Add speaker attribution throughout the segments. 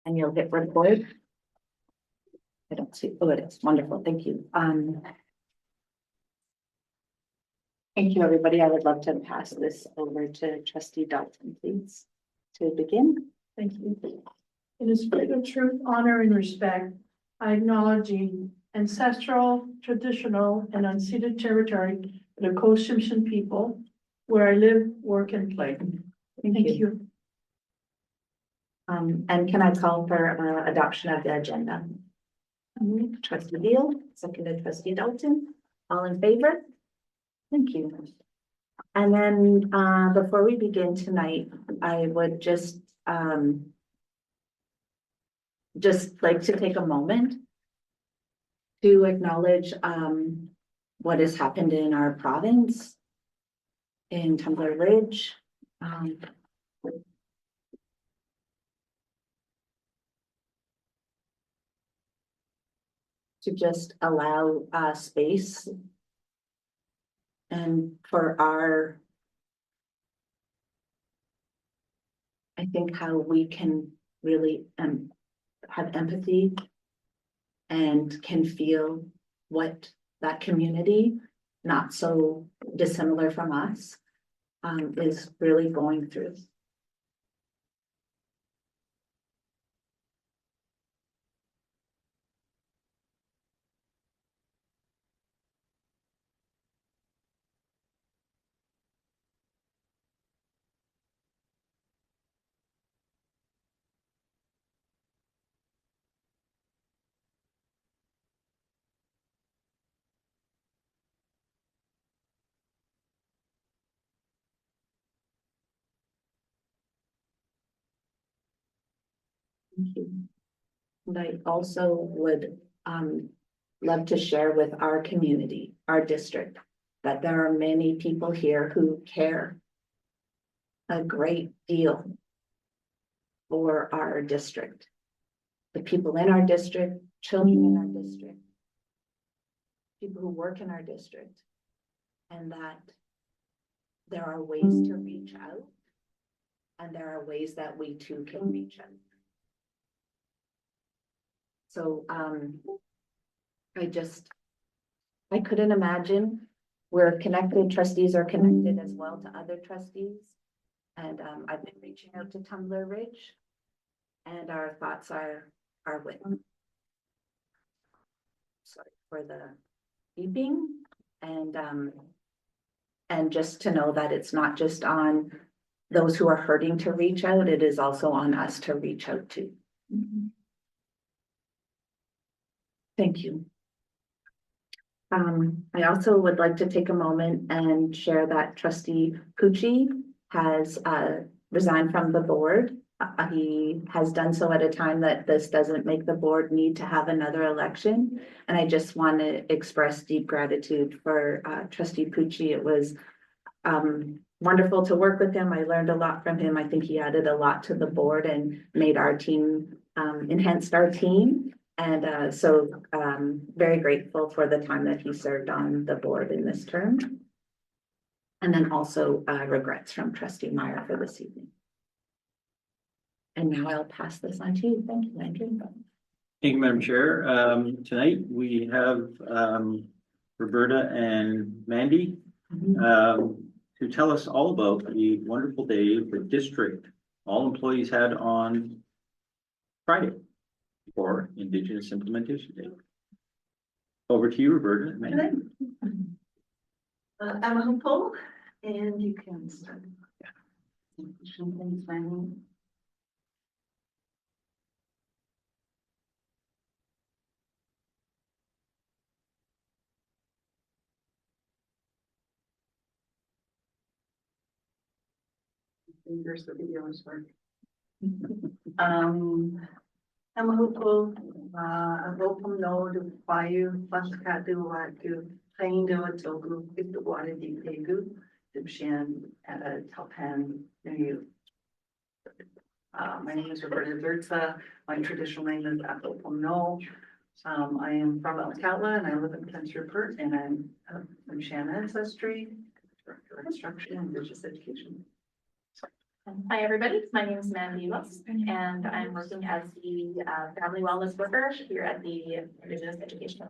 Speaker 1: and you'll hit record. I don't see, oh, it is wonderful. Thank you. Thank you, everybody. I would love to pass this over to Trustee Dalton, please, to begin.
Speaker 2: Thank you. In a spirit of truth, honor, and respect, I acknowledging ancestral, traditional, and unceded territory of the Coast Simpson people where I live, work, and play. Thank you.
Speaker 1: And can I call for adoption of the agenda? Trustee Beal, seconded Trustee Dalton. All in favor? Thank you. And then before we begin tonight, I would just like to take a moment to acknowledge what has happened in our province, in Tumbler Ridge. To just allow space and for our, I think how we can really have empathy and can feel what that community, not so dissimilar from us, is really going through. Thank you. And I also would love to share with our community, our district, that there are many people here who care a great deal for our district. The people in our district, children in our district, people who work in our district, and that there are ways to reach out, and there are ways that we too can reach out. So I couldn't imagine. We're connected, trustees are connected as well to other trustees. And I've been reaching out to Tumbler Ridge, and our thoughts are with them. Sorry for the beeping, and just to know that it's not just on those who are hurting to reach out, it is also on us to reach out to. Thank you. I also would like to take a moment and share that Trustee Pucci has resigned from the board. He has done so at a time that this doesn't make the board need to have another election. And I just want to express deep gratitude for Trustee Pucci. It was wonderful to work with him. I learned a lot from him. I think he added a lot to the board and made our team, enhanced our team. And so very grateful for the time that he served on the board in this term. And then also regrets from Trustee Meyer for this evening. And now I'll pass this on to you. Thank you, Andrew.
Speaker 3: Thank you, Madam Chair. Tonight we have Roberta and Mandy to tell us all about the wonderful day the district, all employees had on Friday for Indigenous Implementation Day. Over to you, Roberta and Mandy.
Speaker 4: I'm hopeful, and you can start. Things, Mandy. Fingers, the video is working. I'm hopeful. I hope know the fire first cat do what to playing the togu if the water deep tegu the shan at a Talpan near you. My name is Roberta Zertza. My traditional name is Apopomno. I am from Alcala and I live in Prince Rupert, and I'm from Shan ancestry, Director of Instruction and Indigenous Education.
Speaker 5: Hi, everybody. My name is Mandy Lewis, and I'm working as the family wellness worker here at the Indigenous Education.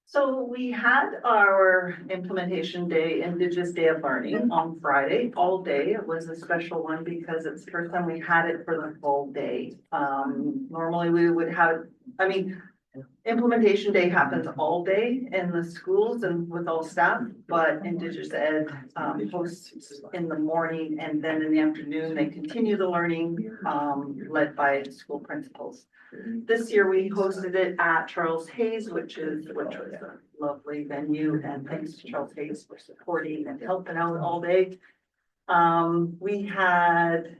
Speaker 4: So we had our implementation day, Indigenous Day of Learning on Friday, all day. It was a special one because it's the first time we had it for the full day. Normally we would have, I mean, implementation day happens all day in the schools and with all staff, but Indigenous Ed hosts in the morning, and then in the afternoon, they continue the learning led by school principals. This year, we hosted it at Charles Hayes, which was a lovely venue, and thanks to Charles Hayes for supporting and helping out all day. We had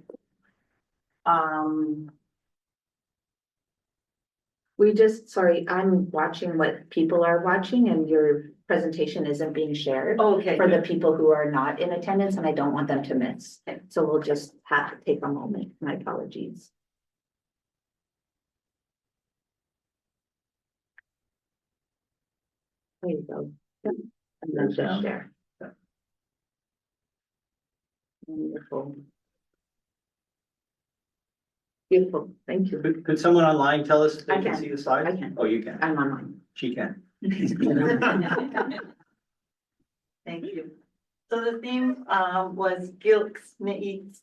Speaker 1: sorry, I'm watching what people are watching and your presentation isn't being shared
Speaker 4: okay,
Speaker 1: for the people who are not in attendance, and I don't want them to miss. So we'll just have to take a moment. My apologies. There you go. Yep. And then just share. Wonderful. Beautiful, thank you.
Speaker 3: Could someone online tell us if they
Speaker 1: I
Speaker 3: can
Speaker 1: can.
Speaker 3: see the slides?
Speaker 1: I can.
Speaker 3: Oh, you can.
Speaker 1: I'm online.
Speaker 3: She can.
Speaker 4: thank you. So the theme was Gilks Neat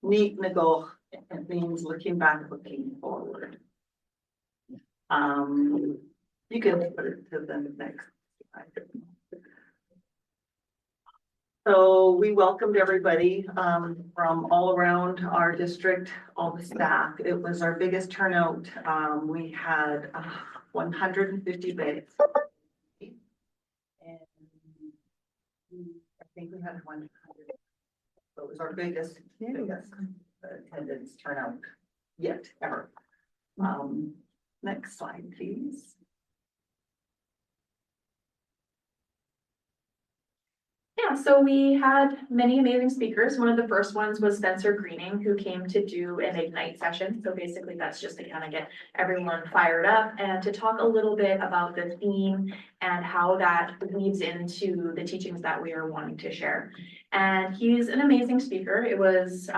Speaker 4: Nagoch. It means looking back, looking forward. You can put it to the next slide. So we welcomed everybody from all around our district, all the staff. It was our biggest turnout. We had 150 beds. And I think we had 100. So it was our biggest attendance turnout yet ever. Next slide, please.
Speaker 5: Yeah, so we had many amazing speakers. One of the first ones was Spencer Greening, who came to do an Ignite session. So basically that's just to kind of get everyone fired up and to talk a little bit about the theme and how that weaves into the teachings that we are wanting to share. And he's an amazing speaker. It was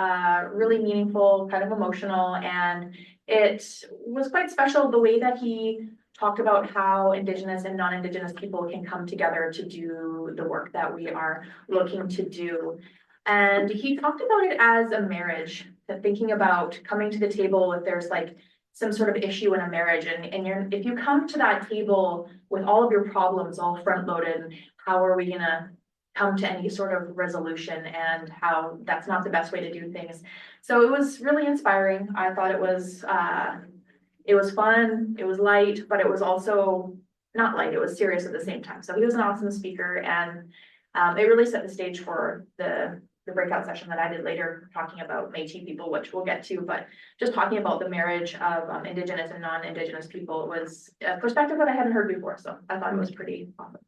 Speaker 5: really meaningful, kind of emotional, and it was quite special the way that he talked about how Indigenous and non-Indigenous people can come together to do the work that we are looking to do. And he talked about it as a marriage, that thinking about coming to the table if there's like some sort of issue in a marriage, and if you come to that table with all of your problems all front loaded, how are we gonna come to any sort of resolution, and how that's not the best way to do things. So it was really inspiring. I thought it was fun, it was light, but it was also not light, it was serious at the same time. So he was an awesome speaker, and it really set the stage for the breakout session that I did later, talking about Métis people, which we'll get to, but just talking about the marriage of Indigenous and non-Indigenous people was a perspective that I hadn't heard before, so I thought it was pretty awesome.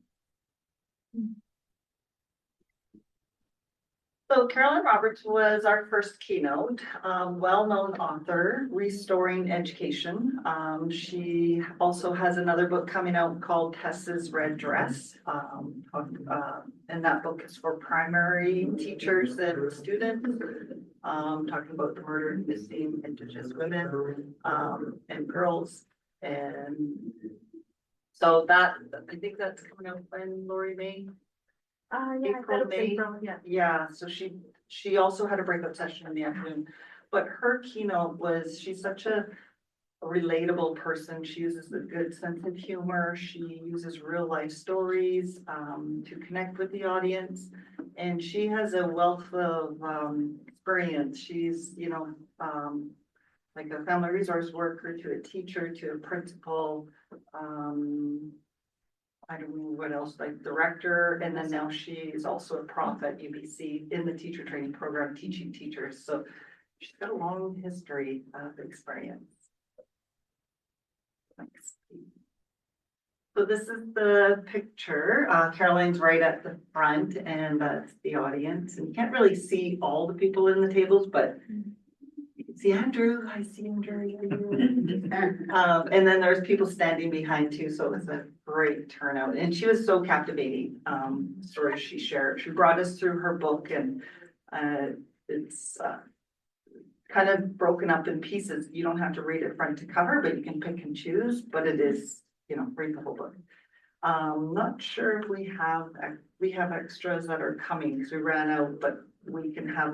Speaker 4: So Carolyn Roberts was our first keynote, well-known author, Restoring Education. She also has another book coming out called Tessa's Red Dress. And that book is for primary teachers and students, talking about the murder and missing Indigenous women and girls. And so that, I think that's coming out when Lori May. April, May. Yeah, so she also had a breakout session in the afternoon, but her keynote was, she's such a relatable person. She uses a good sense of humor. She uses real life stories to connect with the audience, and she has a wealth of experience. She's, like a family resource worker to a teacher to a principal. I don't know what else, like director, and then now she is also a prof at UBC in the teacher training program, teaching teachers. So she's got a long history of experience. Thanks. So this is the picture. Caroline's right at the front, and that's the audience. And you can't really see all the people in the tables, but you can see Andrew. I see Andrew. And then there's people standing behind too, so it was a great turnout. And she was so captivating. Stories she shared. She brought us through her book and It's kind of broken up in pieces. You don't have to read it front to cover, but you can pick and choose, but it is, read the whole book. Not sure if we have extras that are coming because we ran out, but we can have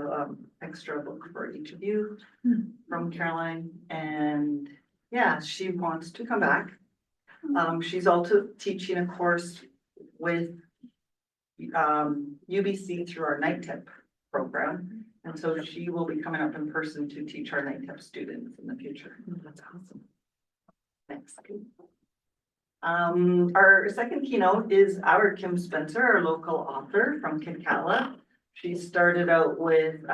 Speaker 4: extra book for each of you from Caroline. And yeah, she wants to come back. She's also teaching a course with UBC through our night tip program. And so she will be coming up in person to teach our night tip students in the future.
Speaker 1: That's awesome.
Speaker 4: Thanks. Our second keynote is our Kim Spencer, our local author from Kitkatla. She started out with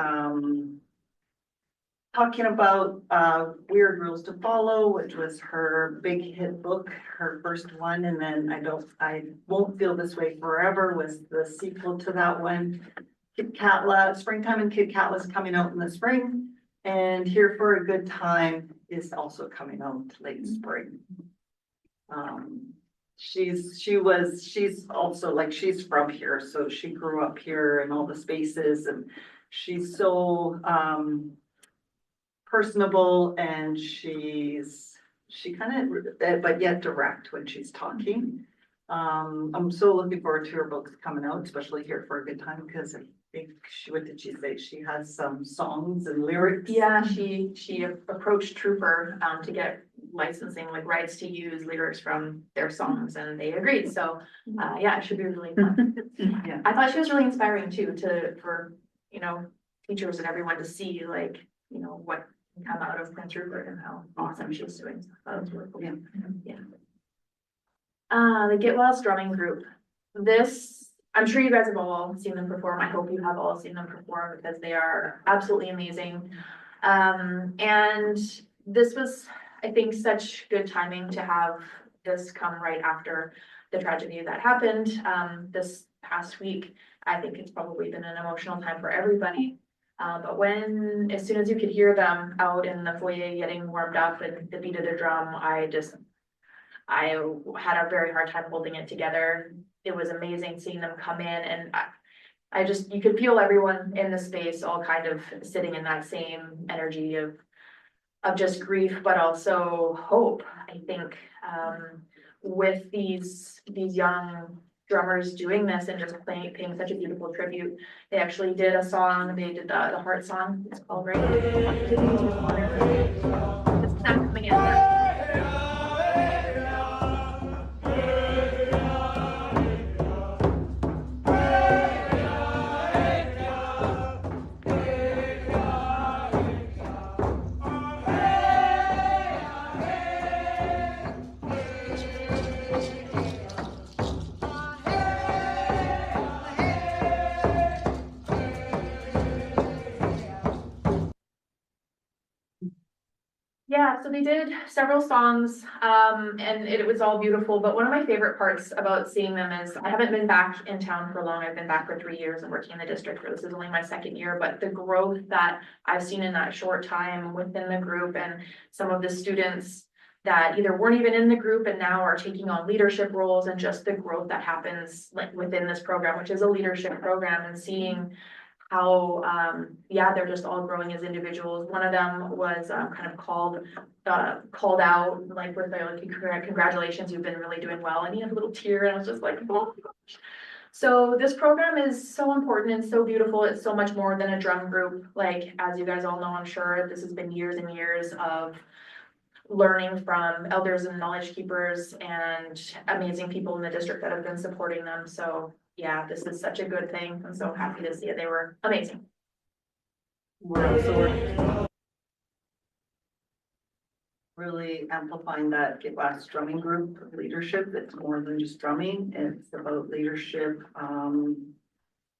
Speaker 4: talking about Weird Rules to Follow, which was her big hit book, her first one, and then I Won't Feel This Way Forever was the sequel to that one. Kitkatla, Springtime in Kitkatla is coming out in the spring, and Here for a Good Time is also coming out late spring. She's also like, she's from here, so she grew up here and all the spaces, and she's so personable, and she kind of, but yet direct when she's talking. I'm so looking forward to her books coming out, especially Here for a Good Time, because I think what did she say? She has some songs and lyrics.
Speaker 5: Yeah, she approached Trooper to get licensing, like rights to use lyrics from their songs, and they agreed. So yeah, it should be really fun.
Speaker 4: Yeah.
Speaker 5: I thought she was really inspiring too, for teachers and everyone to see what can come out of Prince Rupert and how awesome she's doing. That was really cool.
Speaker 4: Yeah.
Speaker 5: The Get Well Strumming Group. I'm sure you guys have all seen them perform. I hope you have all seen them perform because they are absolutely amazing. And this was, I think, such good timing to have this come right after the tragedy that happened this past week. I think it's probably been an emotional time for everybody. But as soon as you could hear them out in the foyer getting warmed up and the beat of the drum, I had a very hard time holding it together. It was amazing seeing them come in, and you could feel everyone in the space all kind of sitting in that same energy of just grief, but also hope. I think with these young drummers doing this and just paying such a beautiful tribute, they actually did a song. They did the Heart song. It's called right. It's not coming in. Yeah, so they did several songs, and it was all beautiful, but one of my favorite parts about seeing them is I haven't been back in town for long. I've been back for 3 years and working in the district this is only my second year, but the growth that I've seen in that short time within the group, and some of the students that either weren't even in the group and now are taking on leadership roles, and just the growth that happens within this program, which is a leadership program, and seeing how, they're just all growing as individuals. One of them was kind of called out, like with congratulations, you've been really doing well. And he had a little tear, and I was just like, oh my gosh. So this program is so important and so beautiful. It's so much more than a drum group. Like, as you guys all know, I'm sure this has been years and years of learning from elders and knowledge keepers and amazing people in the district that have been supporting them. So yeah, this is such a good thing. I'm so happy to see it. They were amazing.
Speaker 4: We're also really amplifying that Get West drumming group leadership. It's more than just drumming. It's about leadership,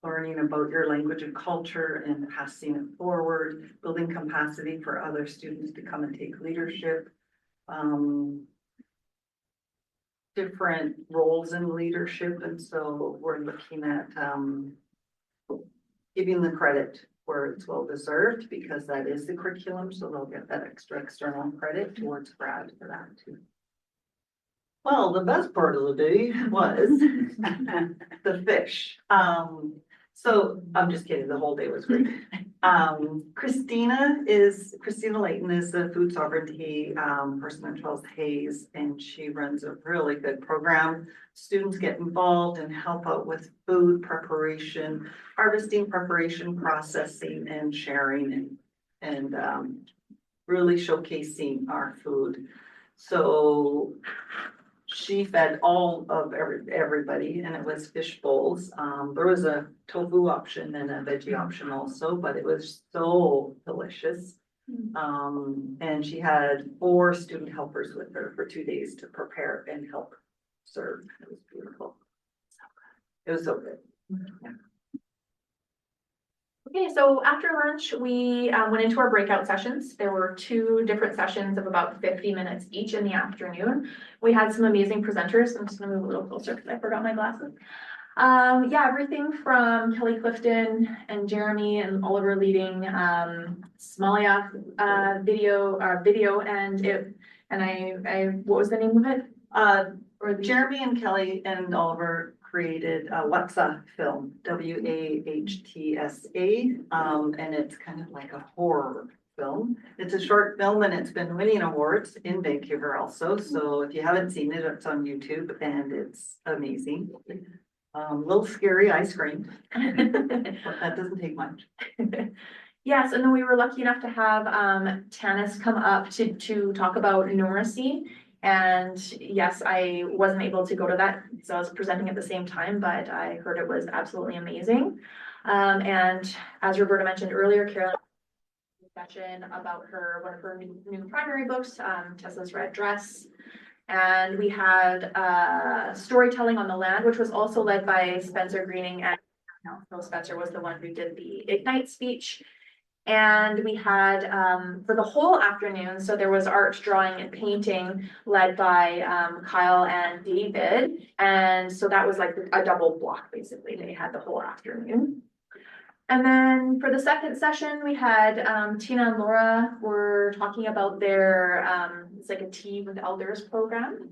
Speaker 4: learning about your language and culture and passing it forward, building capacity for other students to come and take leadership. Different roles in leadership, and so we're looking at giving the credit where it's well deserved, because that is the curriculum, so they'll get that extra external credit towards grad for that too. Well, the best part of the day was the fish. So I'm just kidding, the whole day was great. Christina Layton is the food sovereignty person at Charles Hayes, and she runs a really good program. Students get involved and help out with food preparation, harvesting, preparation, processing, and sharing, and really showcasing our food. So she fed all of everybody, and it was fish bowls. There was a tofu option and a veggie option also, but it was so delicious. And she had 4 student helpers with her for 2 days to prepare and help serve. It was beautiful. It was so good.
Speaker 5: Okay, so after lunch, we went into our breakout sessions. There were 2 different sessions of about 50 minutes each in the afternoon. We had some amazing presenters. I'm just gonna move a little closer because I forgot my glasses. Yeah, everything from Kelly Clifton and Jeremy and Oliver leading Smollyak video and I what was the name of it?
Speaker 4: Jeremy and Kelly and Oliver created a Wahtsa film, WAHTSA, and it's kind of like a horror film. It's a short film and it's been winning awards in Vancouver also. So if you haven't seen it, it's on YouTube and it's amazing. A little scary, I screamed. That doesn't take much.
Speaker 5: Yes, and then we were lucky enough to have Tanis come up to talk about numeracy. And yes, I wasn't able to go to that, so I was presenting at the same time, but I heard it was absolutely amazing. And as Roberta mentioned earlier, Carolyn session about one of her new primary books, Tessa's Red Dress. And we had storytelling on the land, which was also led by Spencer Greening, and so Spencer was the one who did the Ignite speech. And we had for the whole afternoon, so there was art, drawing, and painting led by Kyle and David. And so that was like a double block, basically. They had the whole afternoon. And then for the second session, we had Tina and Laura were talking about their, it's like a Tea with Elders program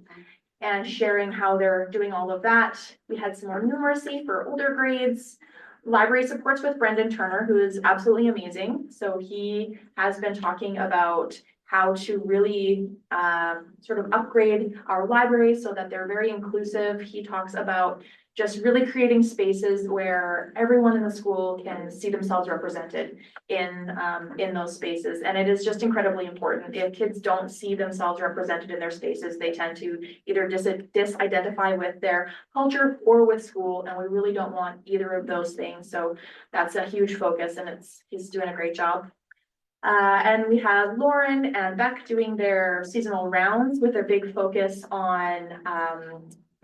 Speaker 5: and sharing how they're doing all of that. We had some more numeracy for older grades. Library supports with Brendan Turner, who is absolutely amazing. So he has been talking about how to really sort of upgrade our libraries so that they're very inclusive. He talks about just really creating spaces where everyone in the school can see themselves represented in those spaces. And it is just incredibly important. If kids don't see themselves represented in their spaces, they tend to either disidentify with their culture or with school. And we really don't want either of those things. So that's a huge focus, and he's doing a great job. And we have Lauren and Beck doing their seasonal rounds with a big focus on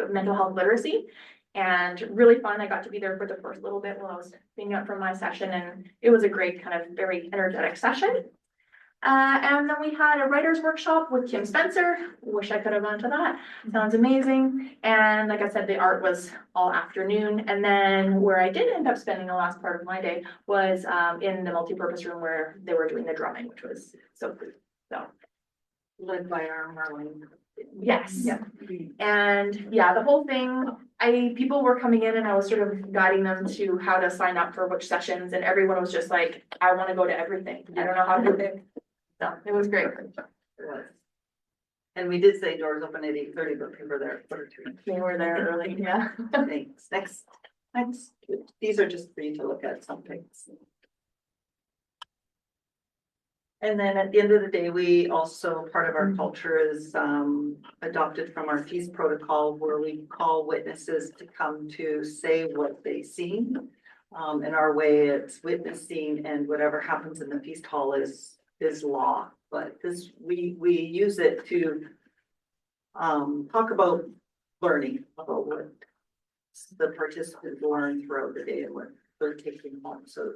Speaker 5: mental health literacy. And really fun. I got to be there for the first little bit while I was being up from my session, and it was a great kind of very energetic session. And then we had a writer's workshop with Kim Spencer. Wish I could have gone to that. Sounds amazing. And like I said, the art was all afternoon. And then where I did end up spending the last part of my day was in the multipurpose room where they were doing the drumming, which was so cool. So
Speaker 4: Led by our Marlene.
Speaker 5: yes.
Speaker 4: Yeah.
Speaker 5: And yeah, the whole thing, people were coming in and I was sort of guiding them to how to sign up for which sessions, and everyone was just like, I want to go to everything. I don't know how to do it. So it was great.
Speaker 4: It was. And we did say doors open at 8:30, but people were there at 8:30.
Speaker 5: They were there early, yeah.
Speaker 4: Thanks. Next. These are just for you to look at some things. And then at the end of the day, we also, part of our culture is adopted from our feast protocol, where we call witnesses to come to say what they seen. In our way, it's witnessing, and whatever happens in the feast hall is law. But this, we use it to talk about learning, about what the participants learn throughout the day and what they're taking home. So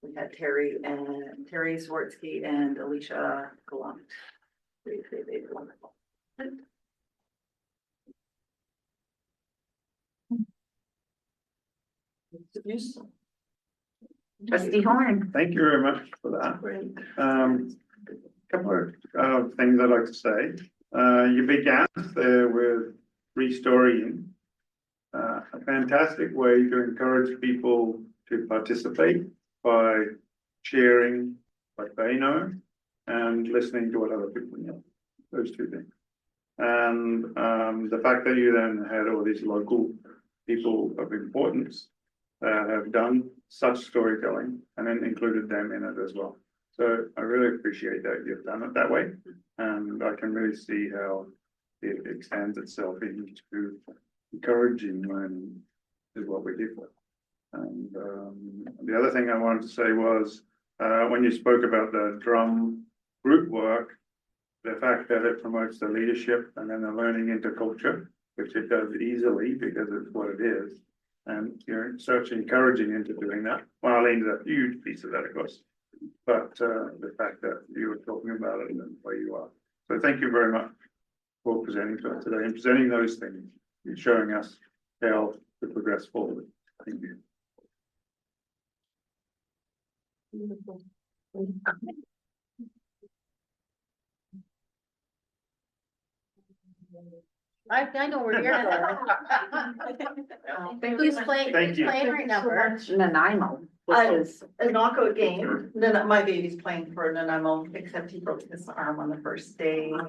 Speaker 4: we had Terry Swartzky and Alicia Gallant. They did wonderful.
Speaker 1: Trustee Horn.
Speaker 6: Thank you very much for that.
Speaker 4: Great.
Speaker 6: Couple of things I'd like to say. You began there with restoring, a fantastic way to encourage people to participate by sharing what they know and listening to what other people know, those two things. And the fact that you then had all these local people of importance have done such storytelling and then included them in it as well. So I really appreciate that you've done it that way, and I can really see how it extends itself into encouraging learning is what we're here for. And the other thing I wanted to say was when you spoke about the drum group work, the fact that it promotes the leadership and then the learning into culture, which it does easily because it's what it is. And you're such encouraging into doing that. Marlene's a huge piece of that, of course. But the fact that you were talking about it and the way you are. So thank you very much for presenting to us today and presenting those things and showing us how to progress forward. Thank you.
Speaker 7: I know where you're going. Who's playing,
Speaker 6: Thank
Speaker 7: who's
Speaker 6: you.
Speaker 7: playing right now, Bert?
Speaker 1: Nanaimo, which
Speaker 4: I-
Speaker 1: is,
Speaker 4: A knockout game, then my baby's playing for Nanaimo, except he broke his arm on the first day. And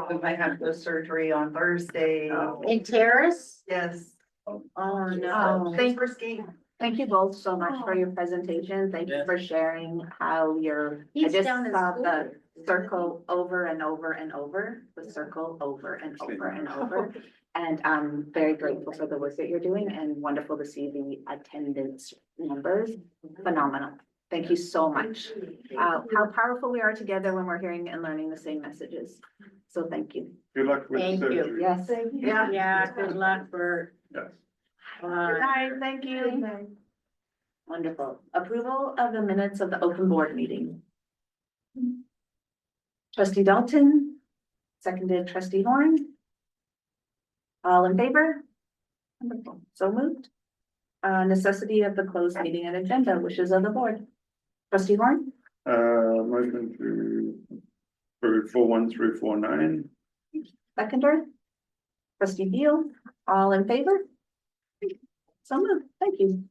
Speaker 4: we might have to go surgery on Thursday.
Speaker 7: In Terrace?
Speaker 4: Yes.
Speaker 7: Oh, no.
Speaker 4: First game.
Speaker 1: thank you both so much for your presentation. Thank you for sharing how you're, I
Speaker 7: He's
Speaker 1: just
Speaker 7: down in
Speaker 1: saw
Speaker 7: school.
Speaker 1: the circle over and over and over, the circle over and over and over. And I'm very grateful for the work that you're doing and wonderful to see the attendance numbers. Phenomenal. Thank you so much. How powerful we are together when we're hearing and learning the same messages. So thank you.
Speaker 6: Good luck with
Speaker 7: Thank
Speaker 6: the
Speaker 7: you.
Speaker 6: surgery.
Speaker 1: Yes.
Speaker 4: Yeah.
Speaker 7: Yeah, good luck, Bert.
Speaker 6: Yes.
Speaker 1: Bye, thank you. Wonderful. Approval of the minutes of the open board meeting. Trustee Dalton, seconded trustee Horn. All in favor? Wonderful. So moved. Necessity of the closed meeting and agenda, wishes of the board. Trustee Horn,
Speaker 6: Motion to approve 4.1 through 4.9.
Speaker 1: seconder. Trustee Beal, all in favor? So moved. Thank you.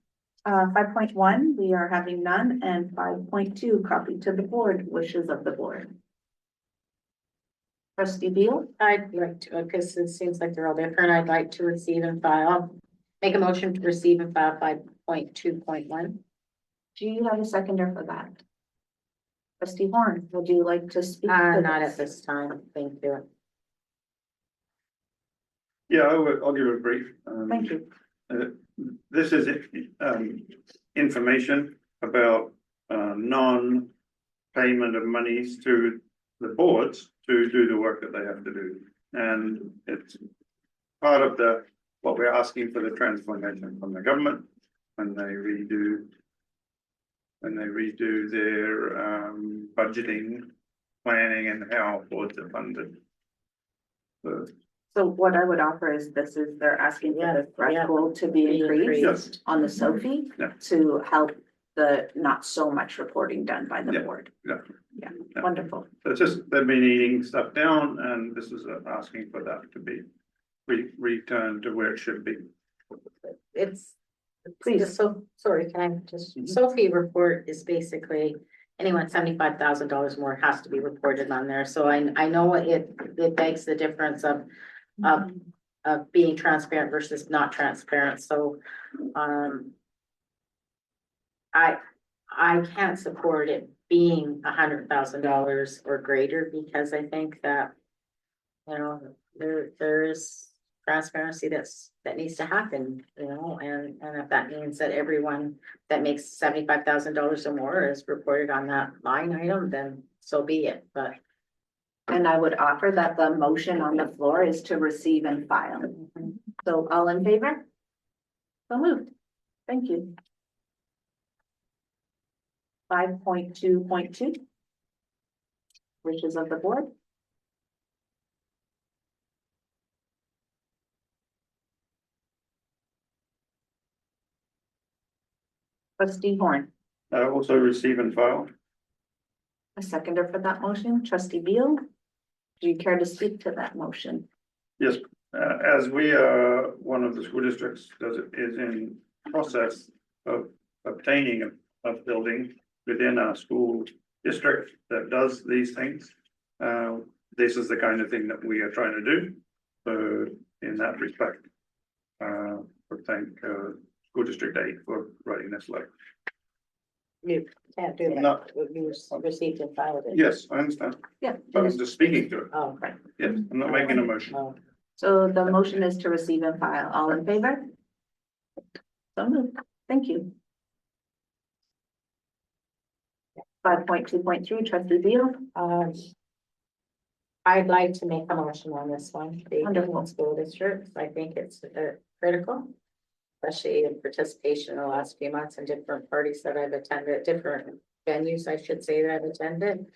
Speaker 1: 5.1, we are having none, and 5.2, copy to the board, wishes of the board. Trustee Beal,
Speaker 7: I'd like to, because it seems like they're all different, I'd like to receive and file. Make a motion to receive and file 5.2.1.
Speaker 1: do you have a seconder for that? Trustee Horn, would you like to speak? to
Speaker 7: Not at this time, thank you.
Speaker 6: Yeah, I'll give it a brief.
Speaker 1: Thank you.
Speaker 6: This is information about non-payment of monies to the boards to do the work that they have to do. And it's part of what we're asking for the transformation from the government when they redo their budgeting, planning and how boards are funded.
Speaker 1: So what I would offer is they're asking for the threshold to be increased
Speaker 6: Yes,
Speaker 1: on the SOFI
Speaker 6: Yeah.
Speaker 1: to help the not so much reporting done by the
Speaker 6: Yeah.
Speaker 1: board.
Speaker 6: Yeah.
Speaker 1: Yeah,
Speaker 6: Yeah.
Speaker 1: wonderful.
Speaker 6: so it's just, they've been eating stuff down and this is asking for that to be returned to where it should be.
Speaker 7: It's,
Speaker 1: Please.
Speaker 7: so, sorry, can I just, Sophie report is basically anyone $75,000 more has to be reported on there, so I know it begs the difference of being transparent versus not transparent, so, I can't support it being $100,000 or greater, because I think that, you know, there's transparency that needs to happen, you know, and if that means that everyone that makes $75,000 or more is reported on that line item, then so be it, but.
Speaker 1: And I would offer that the motion on the floor is to receive and file. So all in favor? So moved. Thank you. 5.2.2. Wishes of the board. Trustee Horn,
Speaker 6: Also receive and file.
Speaker 1: a seconder for that motion. Trustee Beal, do you care to speak to that motion?
Speaker 6: Yes, as we are one of the school districts is in process of obtaining a building within our school district that does these things. This is the kind of thing that we are trying to do. So in that respect, we thank School District 8 for writing this letter.
Speaker 7: You can't do
Speaker 6: No.
Speaker 7: that. You received and filed it.
Speaker 6: Yes, I understand,
Speaker 1: Yeah.
Speaker 6: but I'm just speaking to it.
Speaker 7: Oh, right.
Speaker 6: Yes, I'm not making a motion.
Speaker 7: Oh,
Speaker 1: So the motion is to receive and file. All in favor? So moved. Thank you. 5.2.3, trustee Beal.
Speaker 7: I'd like to make a motion on this one, the
Speaker 1: Wonderful.
Speaker 7: Indian school districts. I think it's critical. Especially in participation in the last few months and different parties that I've attended, different venues, I should say, that I've attended.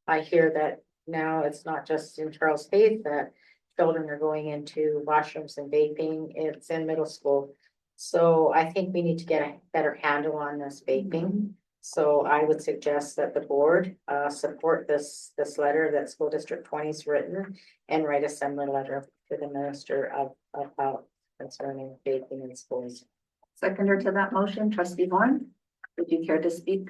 Speaker 7: I hear that now it's not just in Charles State that children are going into washrooms and vaping, it's in middle school. So I think we need to get a better handle on this vaping. So I would suggest that the board support this letter that School District 20's written and write a similar letter to the Minister of Health concerning vaping in schools.
Speaker 1: Seconder to that motion, trustee Horn. Would you care to speak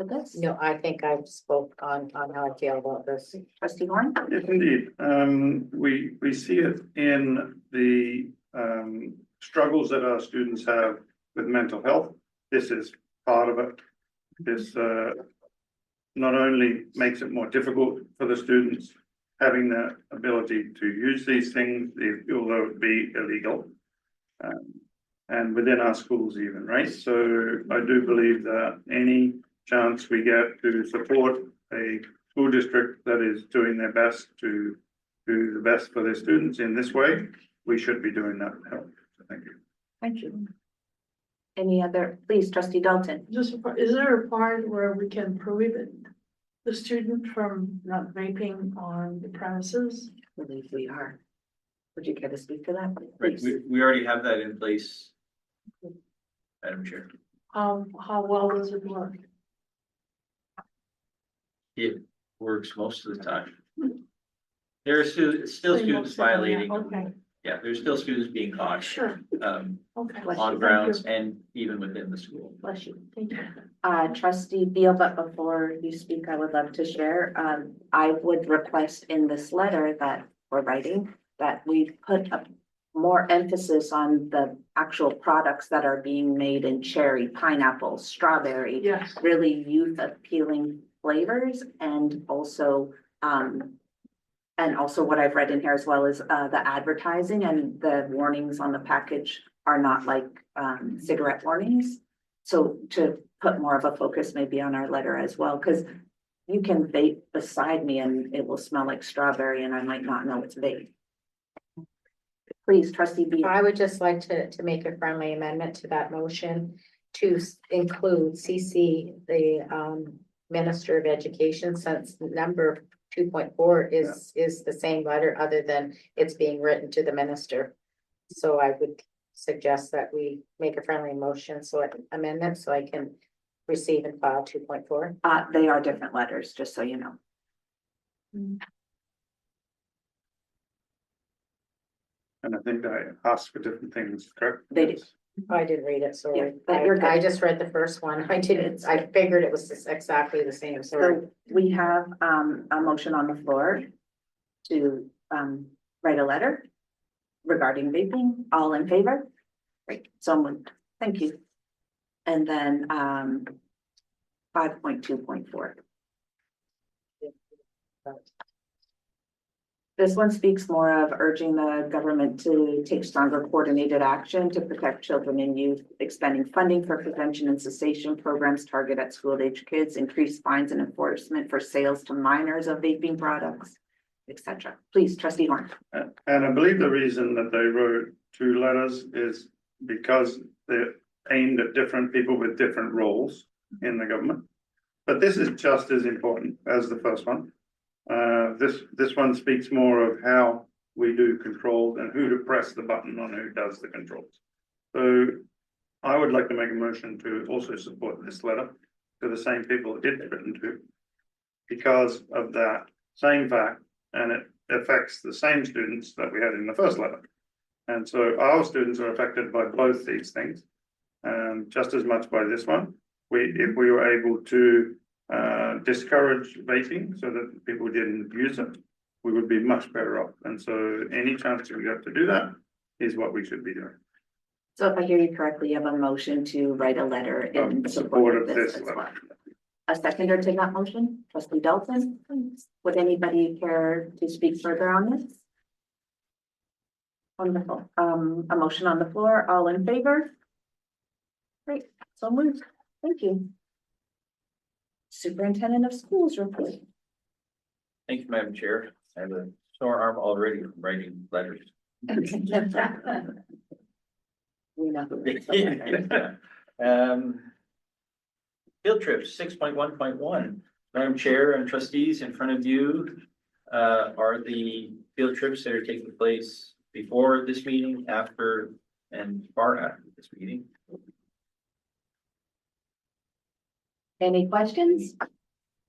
Speaker 1: to this?
Speaker 7: No, I think I've spoke on how I feel about this.
Speaker 1: Trustee Horn?
Speaker 6: Yes, indeed. We see it in the struggles that our students have with mental health. This is part of it. This not only makes it more difficult for the students having the ability to use these things, although it be illegal, and within our schools even, right? So I do believe that any chance we get to support a school district that is doing their best to do the best for their students in this way, we should be doing that to help. So thank you.
Speaker 1: Thank you. Any other, please, trustee Dalton.
Speaker 2: Just, is there a part where we can prohibit the student from not vaping on the premises?
Speaker 1: I believe we are. Would you care to speak to that?
Speaker 3: Right,
Speaker 1: Please.
Speaker 3: we already have that in place. Madam Chair,
Speaker 2: How well does it work?
Speaker 3: it works most of the time. There are still students
Speaker 2: Yeah,
Speaker 3: violating,
Speaker 2: Okay,
Speaker 3: yeah, there's still students being caught,
Speaker 2: sure, okay.
Speaker 1: Bless
Speaker 3: on
Speaker 1: you.
Speaker 3: grounds and even within the school.
Speaker 1: Bless you.
Speaker 2: Thank you.
Speaker 1: Trustee Beal, but before you speak, I would love to share, I would request in this letter that we're writing, that we put a more emphasis on the actual products that are being made in cherry, pineapple, strawberry,
Speaker 2: Yes,
Speaker 1: really youth appealing flavors, and also, what I've read in here as well is, the advertising and the warnings on the package are not like, cigarette warnings. So to put more of a focus maybe on our letter as well, because you can vape beside me and it will smell like strawberry and I might not know it's vape. Please, trustee Beal.
Speaker 7: I would just like to make a friendly amendment to that motion to include CC the Minister of Education, since number 2.4 is the same letter other than it's being written to the minister. So I would suggest that we make a friendly motion, amendment, so I can receive and file 2.4.
Speaker 1: They are different letters, just so you know.
Speaker 6: And I think I asked for different things, correct?
Speaker 1: They did.
Speaker 7: Oh, I didn't read it,
Speaker 1: Yeah,
Speaker 7: sorry.
Speaker 1: but you're good.
Speaker 7: I just read the first one. I figured it was exactly the same, sorry.
Speaker 1: So we have a motion on the floor to write a letter regarding vaping. All in favor? Great, so moved. Thank you. And then 5.2.4. This one speaks more of urging the government to take stronger coordinated action to protect children and youth, expanding funding for prevention and cessation programs targeted at school-age kids, increased fines and enforcement for sales to minors of vaping products, etc. Please, trustee Horn.
Speaker 6: And I believe the reason that they wrote two letters is because they're aimed at different people with different roles in the government. But this is just as important as the first one. This one speaks more of how we do controls and who to press the button on who does the controls. So I would like to make a motion to also support this letter to the same people it's written to, because of that same fact, and it affects the same students that we had in the first letter. And so our students are affected by both these things. just as much by this one. If we were able to discourage vaping so that people didn't use it, we would be much better off. And so any chance we got to do that is what we should be doing.
Speaker 1: So if I hear you correctly, you have a motion to write a letter in support of this as well. A seconder to that motion, trustee Dalton. Would anybody care to speak further on this? Wonderful. A motion on the floor, all in favor? Great, so moved. Thank you. Superintendent of Schools report.
Speaker 3: Thank you, Madam Chair. I have a sore arm already from writing letters.
Speaker 1: We know who it is.
Speaker 3: Field trips, 6.1.1. Madam Chair and trustees, in front of you are the field trips that are taking place before this meeting, after, and far after this meeting.
Speaker 1: Any questions?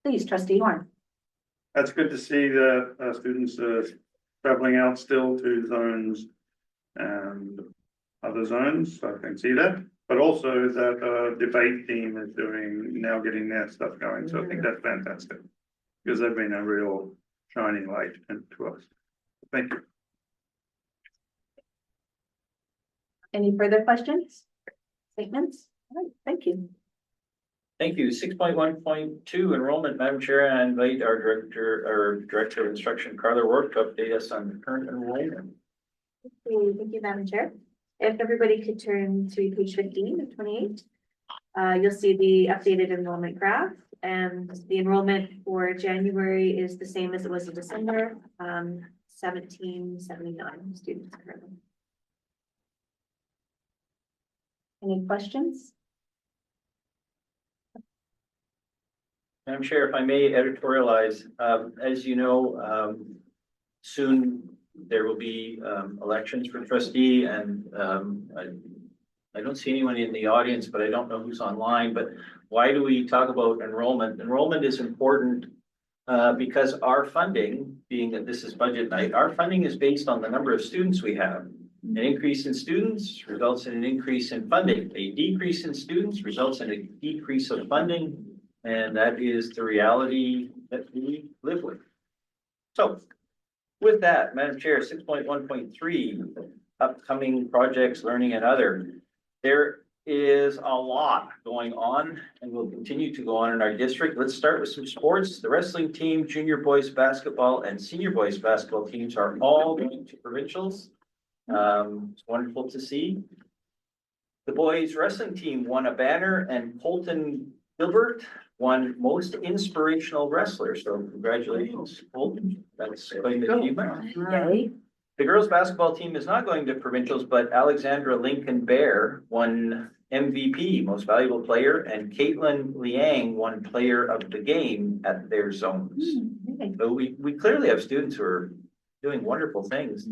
Speaker 1: Please, trustee Horn.
Speaker 6: That's good to see that students are traveling out still to zones and other zones, so I can see that. But also that debate team is now getting their stuff going, so I think that's fantastic. Because they've been a real shining light to us. Thank you.
Speaker 1: Any further questions? Statements? All right, thank you.
Speaker 3: Thank you. 6.1.2 enrollment, Madam Chair, I invite our Director of Instruction, Carla Rourke, to update us on the current enrollment.
Speaker 8: Thank you, Madam Chair. If everybody could turn to page 15 of 28, you'll see the updated enrollment graph, and the enrollment for January is the same as it was in December, 1779 students currently.
Speaker 1: Any questions?
Speaker 3: Madam Chair, if I may editorialize, as you know, soon there will be elections for trustee, and I don't see anyone in the audience, but I don't know who's online. But why do we talk about enrollment? Enrollment is important because our funding, being that this is budget night, our funding is based on the number of students we have. An increase in students results in an increase in funding. A decrease in students results in a decrease of funding. And that is the reality that we live with. So with that, Madam Chair, 6.1.3, upcoming projects, learning and other. There is a lot going on and will continue to go on in our district. Let's start with some sports. The wrestling team, junior boys basketball and senior boys basketball teams are all going to provincials. It's wonderful to see. The boys wrestling team won a banner, and Colton Gilbert won most inspirational wrestler. So congratulations, Colton. That's quite an achievement.
Speaker 1: Yay.
Speaker 3: The girls basketball team is not going to provincials, but Alexandra Lincoln Bear won MVP, most valuable player, and Caitlin Liang won player of the game at their zones. So we clearly have students who are doing wonderful things.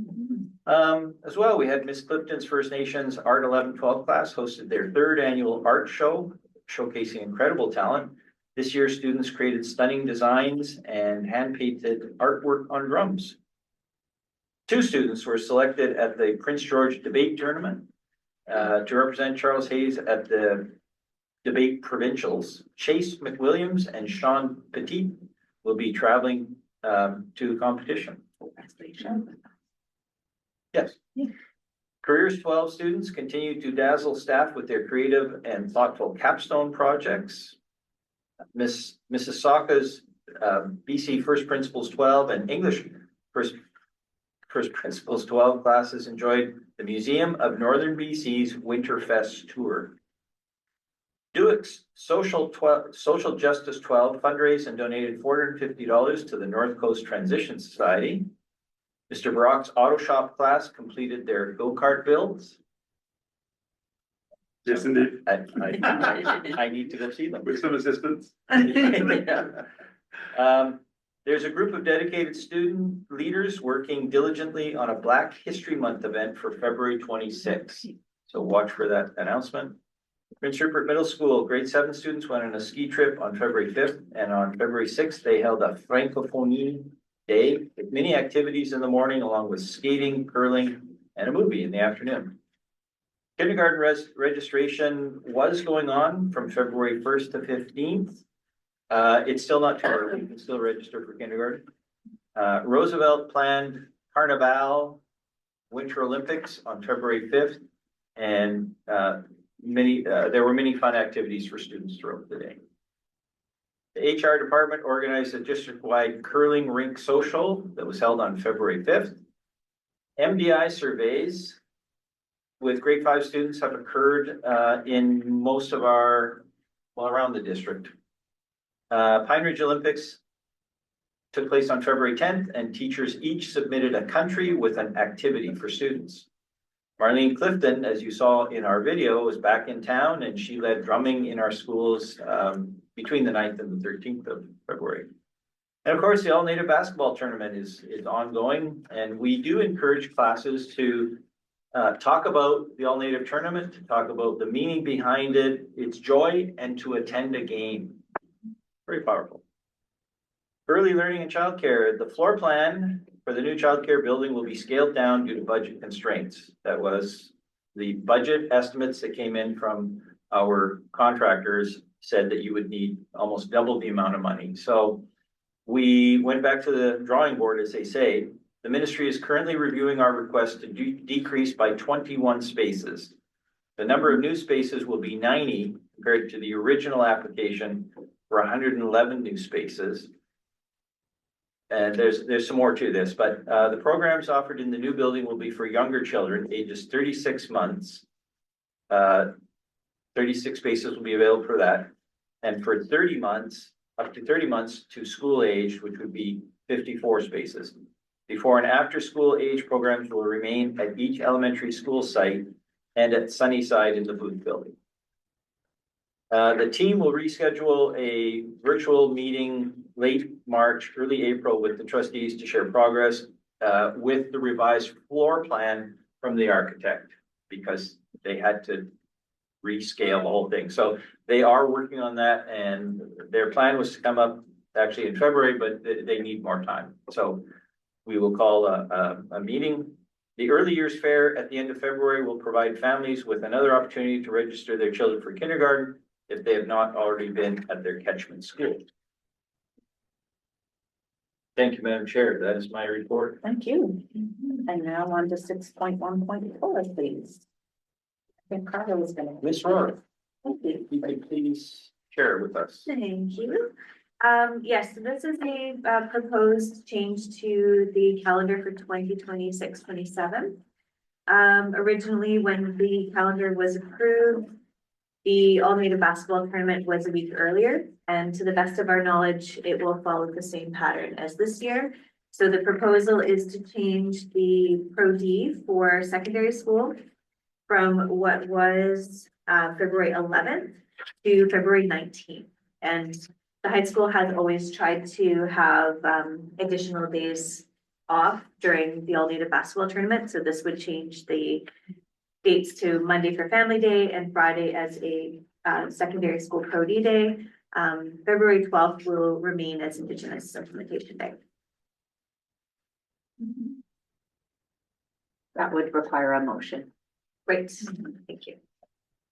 Speaker 3: As well, we had Miss Clifton's First Nations Art 11-12 class hosted their third annual art show, showcasing incredible talent. This year, students created stunning designs and hand-painted artwork on drums. 2 students were selected at the Prince George Debate Tournament to represent Charles Hayes at the Debate Provincials. Chase McWilliams and Sean Petit will be traveling to the competition. Yes. Careers 12 students continue to dazzle staff with their creative and thoughtful capstone projects. Mississauga's BC First Principles 12 and English First Principles 12 classes enjoyed the Museum of Northern BC's Winterfest tour. Duix Social Justice 12 fundraised and donated $450 to the North Coast Transition Society. Mr. Brock's Auto Shop class completed their go-kart builds.
Speaker 6: Yes, indeed.
Speaker 3: I need to go see them.
Speaker 6: With some assistance.
Speaker 3: There's a group of dedicated student leaders working diligently on a Black History Month event for February 26th. So watch for that announcement. Prince Rupert Middle School, grade 7 students went on a ski trip on February 5th, and on February 6th, they held a Francophonie Day with many activities in the morning, along with skating, curling, and a movie in the afternoon. Kindergarten registration was going on from February 1st to 15th. It's still not too early, you can still register for kindergarten. Roosevelt planned Carnival Winter Olympics on February 5th. And there were many fun activities for students throughout the day. The HR department organized a district-wide curling rink social that was held on February 5th. MDI surveys with grade 5 students have occurred in most of around the district. Pine Ridge Olympics took place on February 10th, and teachers each submitted a country with an activity for students. Marlene Clifton, as you saw in our video, was back in town, and she led drumming in our schools between the 9th and the 13th of February. And of course, the All-Native Basketball Tournament is ongoing, and we do encourage classes to talk about the All-Native Tournament, to talk about the meaning behind it, its joy, and to attend a game. Very powerful. Early learning and childcare, the floor plan for the new childcare building will be scaled down due to budget constraints. That was the budget estimates that came in from our contractors said that you would need almost double the amount of money. So we went back to the drawing board, as they say. The ministry is currently reviewing our request to decrease by 21 spaces. The number of new spaces will be 90 compared to the original application for 111 new spaces. And there's some more to this, but the programs offered in the new building will be for younger children, ages 36 months. 36 spaces will be available for that. And for 30 months, up to 30 months to school age, which would be 54 spaces. Before and after school age programs will remain at each elementary school site and at Sunnyside in the booth building. The team will reschedule a virtual meeting late March, early April with the trustees to share progress with the revised floor plan from the architect, because they had to rescale the whole thing. So they are working on that, and their plan was to come up actually in February, but they need more time. So we will call a meeting. The early years fair at the end of February will provide families with another opportunity to register their children for kindergarten if they have not already been at their catchment school. Thank you, Madam Chair. That is my report.
Speaker 1: Thank you. And now on to 6.1.4, please. I think Carla was gonna.
Speaker 3: Ms. Rohr,
Speaker 1: Thank you.
Speaker 3: you can please share with us.
Speaker 8: Thank you. Yes, so this is a proposed change to the calendar for 2026-27. Originally, when the calendar was approved, the All-Native Basketball Tournament was a week earlier, and to the best of our knowledge, it will follow the same pattern as this year. So the proposal is to change the Pro D for secondary school from what was February 11th to February 19th. And the high school has always tried to have additional days off during the All-Native Basketball Tournament, so this would change the dates to Monday for Family Day and Friday as a secondary school Pro D day. February 12th will remain as Indigenous Implementation Day.
Speaker 1: That would require a motion,
Speaker 8: Great, thank you.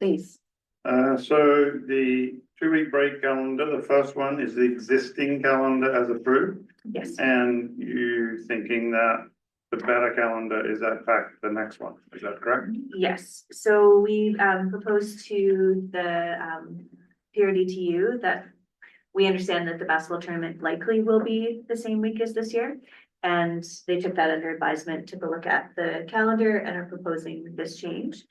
Speaker 1: please.
Speaker 6: So the 2-week break calendar, the first one is the existing calendar as approved.
Speaker 8: Yes,
Speaker 6: And you thinking that the better calendar is in fact the next one, is that correct?
Speaker 8: yes. So we proposed to the PRDTU that we understand that the basketball tournament likely will be the same week as this year. And they took that under advisement, took a look at the calendar and are proposing this change.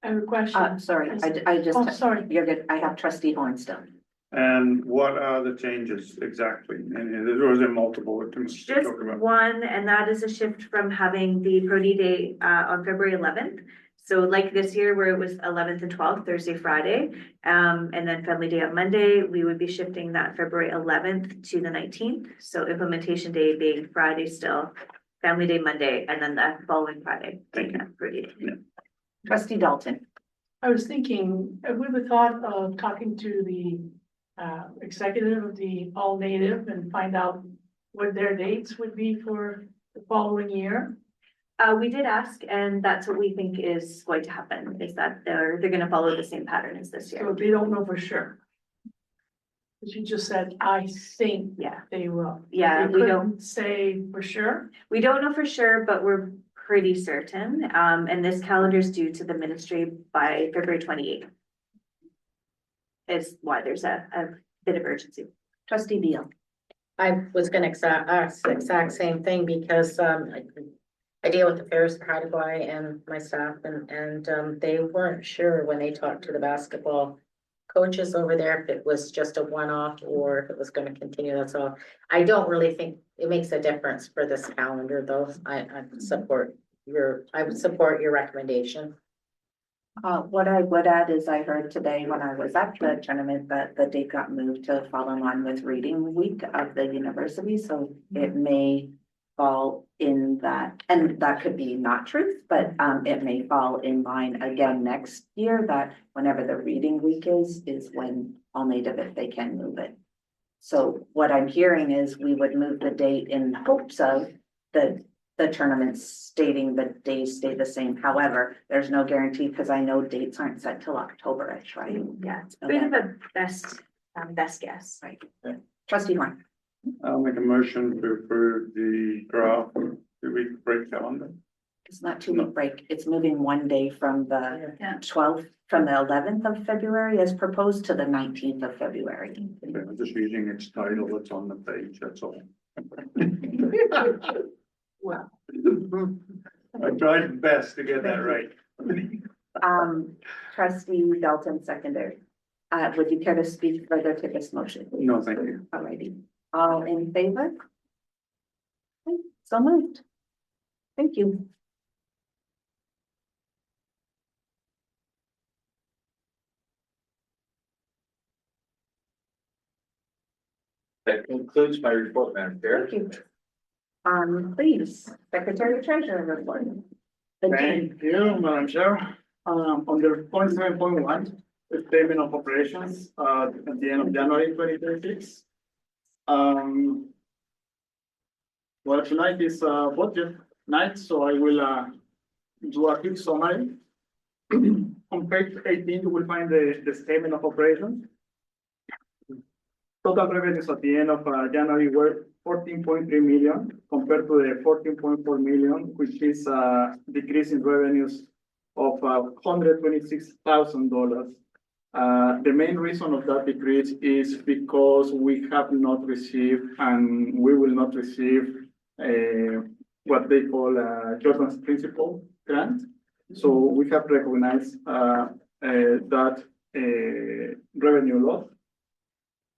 Speaker 2: I have a question.
Speaker 1: Sorry, I just.
Speaker 2: Oh, sorry.
Speaker 1: You're good. I have trustee Hornstone.
Speaker 6: And what are the changes exactly? And there was multiple to
Speaker 8: Just
Speaker 6: talk about.
Speaker 8: one, and that is a shift from having the Pro D Day on February 11th. So like this year where it was 11th and 12th, Thursday, Friday, and then Family Day on Monday, we would be shifting that February 11th to the 19th. So implementation day being Friday still, Family Day Monday, and then the following Friday.
Speaker 6: Thank you.
Speaker 8: Pro D Day.
Speaker 1: Trustee Dalton.
Speaker 2: I was thinking, we would thought of talking to the executive of the All-Native and find out what their dates would be for the following year.
Speaker 8: We did ask, and that's what we think is going to happen, is that they're gonna follow the same pattern as this
Speaker 2: So
Speaker 8: year.
Speaker 2: they don't know for sure. But you just said, I think
Speaker 8: Yeah,
Speaker 2: they will.
Speaker 8: Yeah,
Speaker 2: They
Speaker 8: we don't-
Speaker 2: couldn't say for sure.
Speaker 8: we don't know for sure, but we're pretty certain, and this calendar is due to the ministry by February 28th. Is why there's a bit of urgency.
Speaker 1: Trustee Beal.
Speaker 7: I was gonna ask the exact same thing because, I deal with the fairs for Haida Gwaii and my staff and they weren't sure when they talked to the basketball coaches over there if it was just a one-off or if it was gonna continue, that's all. I don't really think it makes a difference for this calendar, though. I would support your recommendation.
Speaker 1: What I would add is I heard today when I was at the tournament that the date got moved to fall in line with reading week of the university, so it may fall in that, and that could be not truth, but it may fall in line again next year, that whenever the reading week is when all native, if they can move it. So what I'm hearing is we would move the date in hopes of the tournaments stating the days stay the same. However, there's no guarantee because I know dates aren't set till October-ish, right?
Speaker 8: Yeah, it's a bit of a best guess.
Speaker 1: Right. Trustee Horn.
Speaker 6: I'll make a motion to approve the draft 2-week break calendar.
Speaker 1: It's not 2-week break. It's moving one day from the
Speaker 4: Yeah.
Speaker 1: 12th, from the 11th of February as proposed to the 19th of February.
Speaker 6: I'm just using its title that's on the page, that's all.
Speaker 2: Well,
Speaker 6: I tried best to get that right.
Speaker 1: Trustee Dalton secondary. Would you care to speak further to this motion?
Speaker 6: No, thank you.
Speaker 1: Alrighty, all in favor? Okay, so moved. Thank you.
Speaker 3: That concludes my report, Madam Chair.
Speaker 1: Thank you. Please, Secretary Treasurer report. The dean.
Speaker 9: Thank you, Madam Chair. Under point 7.1, the statement of operations, at the end of January 2026. Well, tonight is budget night, so I will do a quick summary. On page 18, you will find the statement of operations. Total revenues at the end of January were 14.3 million compared to the 14.4 million, which is a decrease in revenues of $126,000. The main reason of that decrease is because we have not received and we will not receive what they call Jordan's Principle grant. So we have recognized that revenue loss.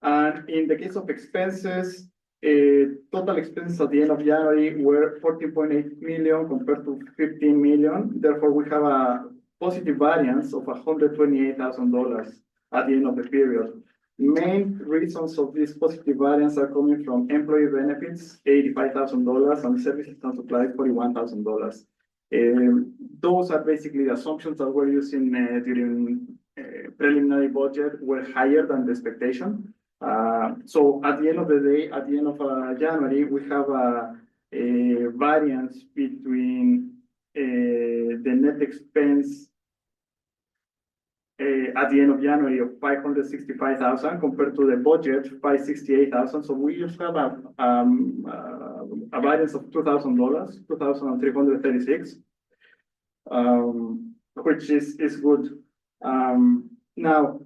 Speaker 9: And in the case of expenses, total expenses at the end of January were 14.8 million compared to 15 million. Therefore, we have a positive variance of $128,000 at the end of the period. Main reasons of this positive variance are coming from employee benefits, $85,000, and services and supplies, $41,000. Those are basically the assumptions that we're using during preliminary budget were higher than the expectation. So at the end of the day, at the end of January, we have a variance between the net expense at the end of January of 565,000 compared to the budget 568,000. So we just have a variance of $2,000, 2,336, which is good. Now,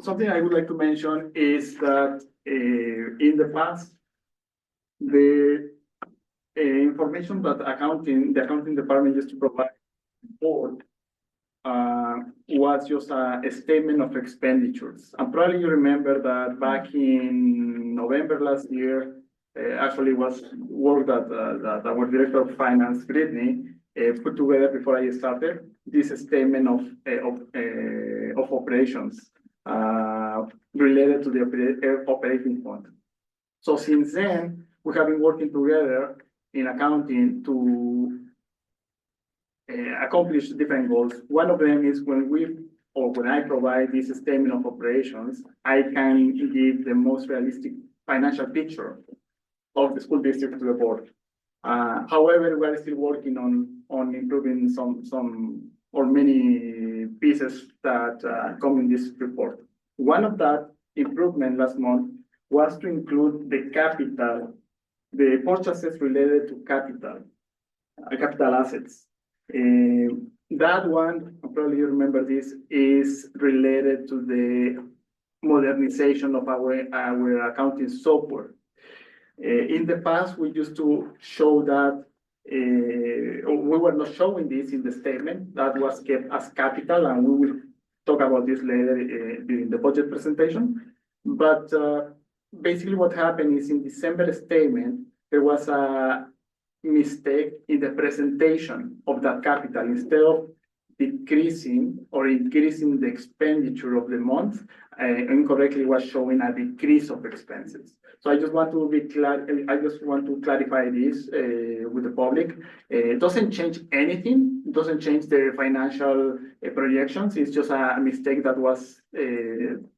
Speaker 9: something I would like to mention is that in the past, the information that the accounting department used to provide board was just a statement of expenditures. And probably you remember that back in November last year, actually was work that our director of finance, Brittany, put together before I started this statement of operations related to the operating fund. So since then, we have been working together in accounting to accomplish different goals. One of them is when I provide this statement of operations, I can give the most realistic financial picture of the school district to the board. However, we are still working on on improving some or many pieces that come in this report. One of that improvement last month was to include the capital, the purchases related to capital assets. That one, probably you remember this, is related to the modernization of our accounting software. In the past, we used to show that we were not showing this in the statement. That was kept as capital, and we will talk about this later during the budget presentation. But basically what happened is in December statement, there was a mistake in the presentation of that capital. Instead of decreasing or increasing the expenditure of the month, incorrectly was showing a decrease of expenses. So I just want to be clear. I just want to clarify this with the public. It doesn't change anything. It doesn't change the financial projections. It's just a mistake that was done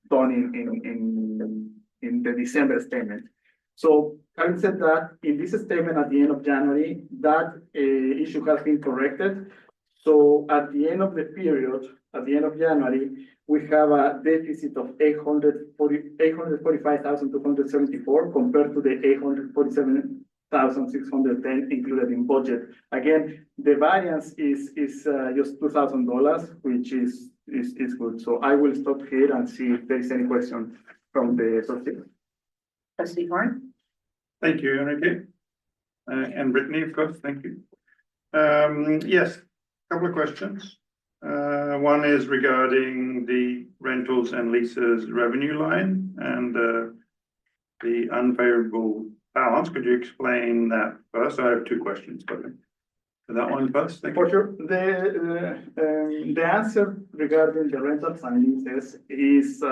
Speaker 9: in the December statement. So having said that, in this statement at the end of January, that issue has been corrected. So at the end of the period, at the end of January, we have a deficit of 845,274 compared to the 847,610 included in budget. Again, the variance is just $2,000, which is good. So I will stop here and see if there is any question from the trustee.
Speaker 1: Trustee Horn?
Speaker 6: Thank you, Enrique. And Brittany, of course, thank you. Yes, couple of questions. One is regarding the rentals and leases revenue line and the unfavorable balance. Could you explain that first? I have two questions, but that one first. Thank you.
Speaker 9: For sure. The answer regarding the rentals and leases is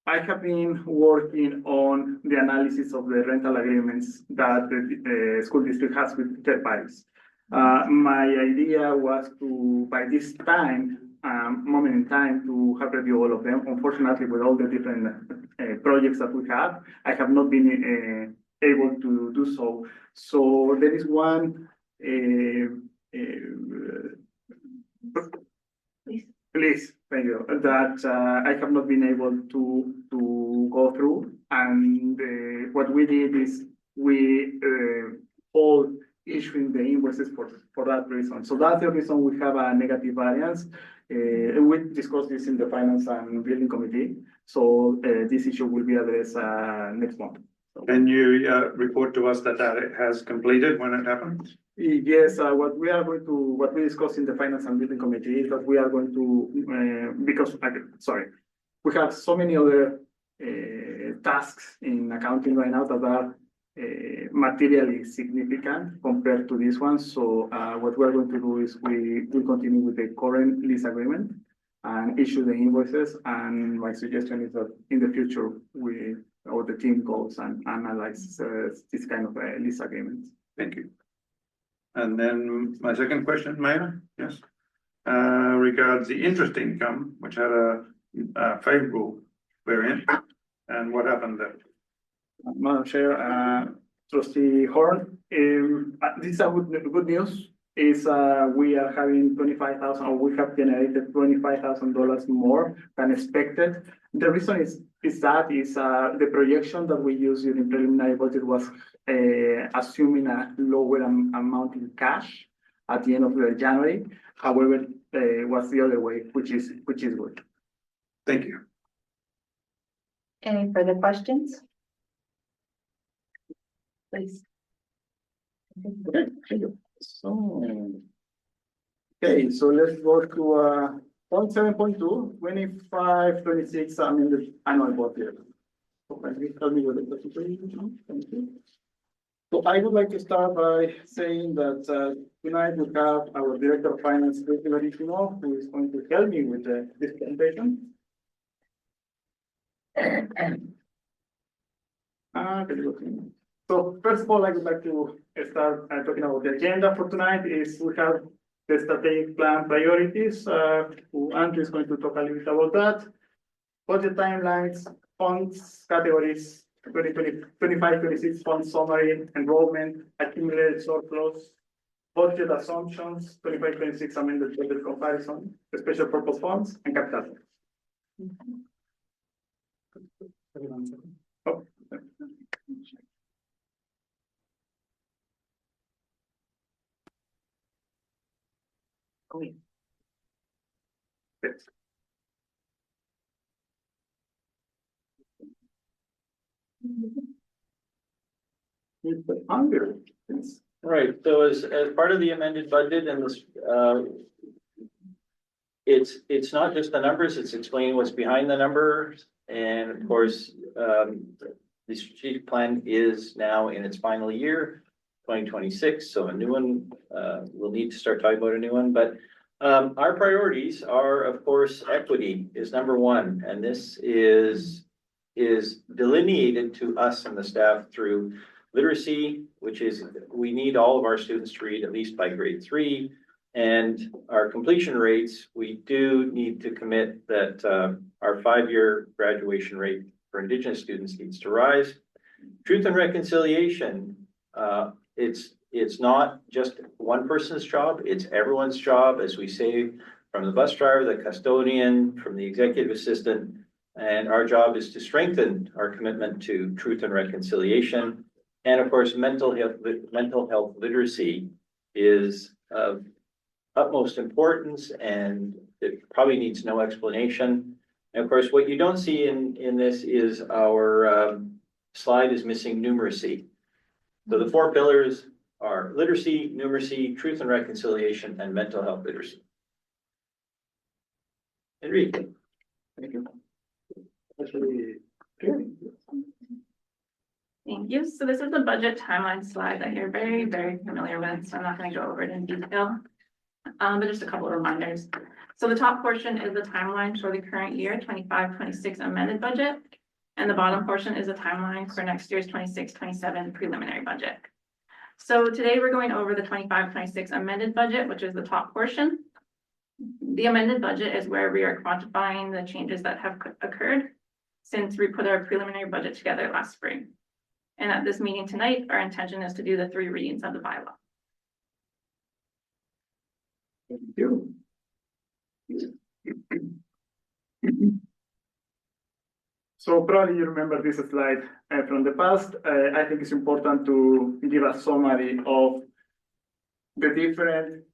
Speaker 9: I have been working on the analysis of the rental agreements that the school district has with third parties. My idea was to, by this time, moment in time, to have reviewed all of them. Unfortunately, with all the different projects that we have, I have not been able to do so. So there is one, please, thank you, that I have not been able to go through. And what we did is we hold issuing the invoices for that reason. So that's the reason we have a negative variance. We discussed this in the Finance and Building Committee. So this issue will be addressed next month. So,
Speaker 6: Can you report to us that it has completed when it happens?
Speaker 9: yes, what we discussed in the Finance and Building Committee is that we are going to, we have so many other tasks in accounting right now that are materially significant compared to this one. So what we're going to do is we will continue with the current lease agreement and issue the invoices. And my suggestion is that in the future, the team goes and analyze this kind of lease agreements.
Speaker 6: Thank you. And then my second question, Mayor, yes, regards the interest income, which had a favorable variant, and what happened there?
Speaker 9: Madam Chair, Trustee Horn, this is a good news. Is we are having 25,000, or we have generated $25,000 more than expected. The reason is the projection that we used in the preliminary budget was assuming a lower amount in cash at the end of January. However, it was the other way, which is good.
Speaker 6: Thank you.
Speaker 1: Any further questions? Please.
Speaker 9: Okay, thank you. So let's go to point 7.2, 25, 26. I mean, the annual budget. So please tell me what the presentation. Thank you. So I would like to start by saying that tonight we have our Director of Finance, Luis Villarisimo, who is going to help me with this presentation. So first of all, I would like to start talking about the agenda for tonight. Is we have the strategic plan priorities. Andrew is going to talk a little bit about that. Budget timelines, funds categories, 2025-26 fund summary, enrollment, accumulated surplus, budget assumptions, 25-26 amended budget comparison, the special purpose funds, and capital. Oh. Yes. Under. Yes.
Speaker 3: Right, so as part of the amended budget and this, it's not just the numbers, it's explaining what's behind the numbers. And of course, the strategic plan is now in its final year, 2026, so a new one, we'll need to start talking about a new one, but our priorities are, of course, equity is number one, and this is delineated to us and the staff through literacy, which is, we need all of our students to read at least by grade 3. And our completion rates, we do need to commit that our 5-year graduation rate for Indigenous students needs to rise. Truth and reconciliation, it's not just one person's job, it's everyone's job, as we say, from the bus driver, the custodian, from the executive assistant. And our job is to strengthen our commitment to truth and reconciliation. And of course, mental health literacy is of utmost importance, and it probably needs no explanation. And of course, what you don't see in this is our slide is missing numeracy. So the 4 pillars are literacy, numeracy, truth and reconciliation, and mental health literacy. Enrique.
Speaker 9: Thank you.
Speaker 5: Thank you. So this is the budget timeline slide that you're very, very familiar with, so I'm not going to go over it in detail. But just a couple of reminders. So the top portion is the timeline for the current year, 25-26 amended budget. And the bottom portion is a timeline for next year's 26-27 preliminary budget. So today we're going over the 25-26 amended budget, which is the top portion. The amended budget is where we are quantifying the changes that have occurred since we put our preliminary budget together last spring. And at this meeting tonight, our intention is to do the 3 readings of the bylaw.
Speaker 9: Thank you. So probably you remember this slide from the past. I think it's important to give a summary of the different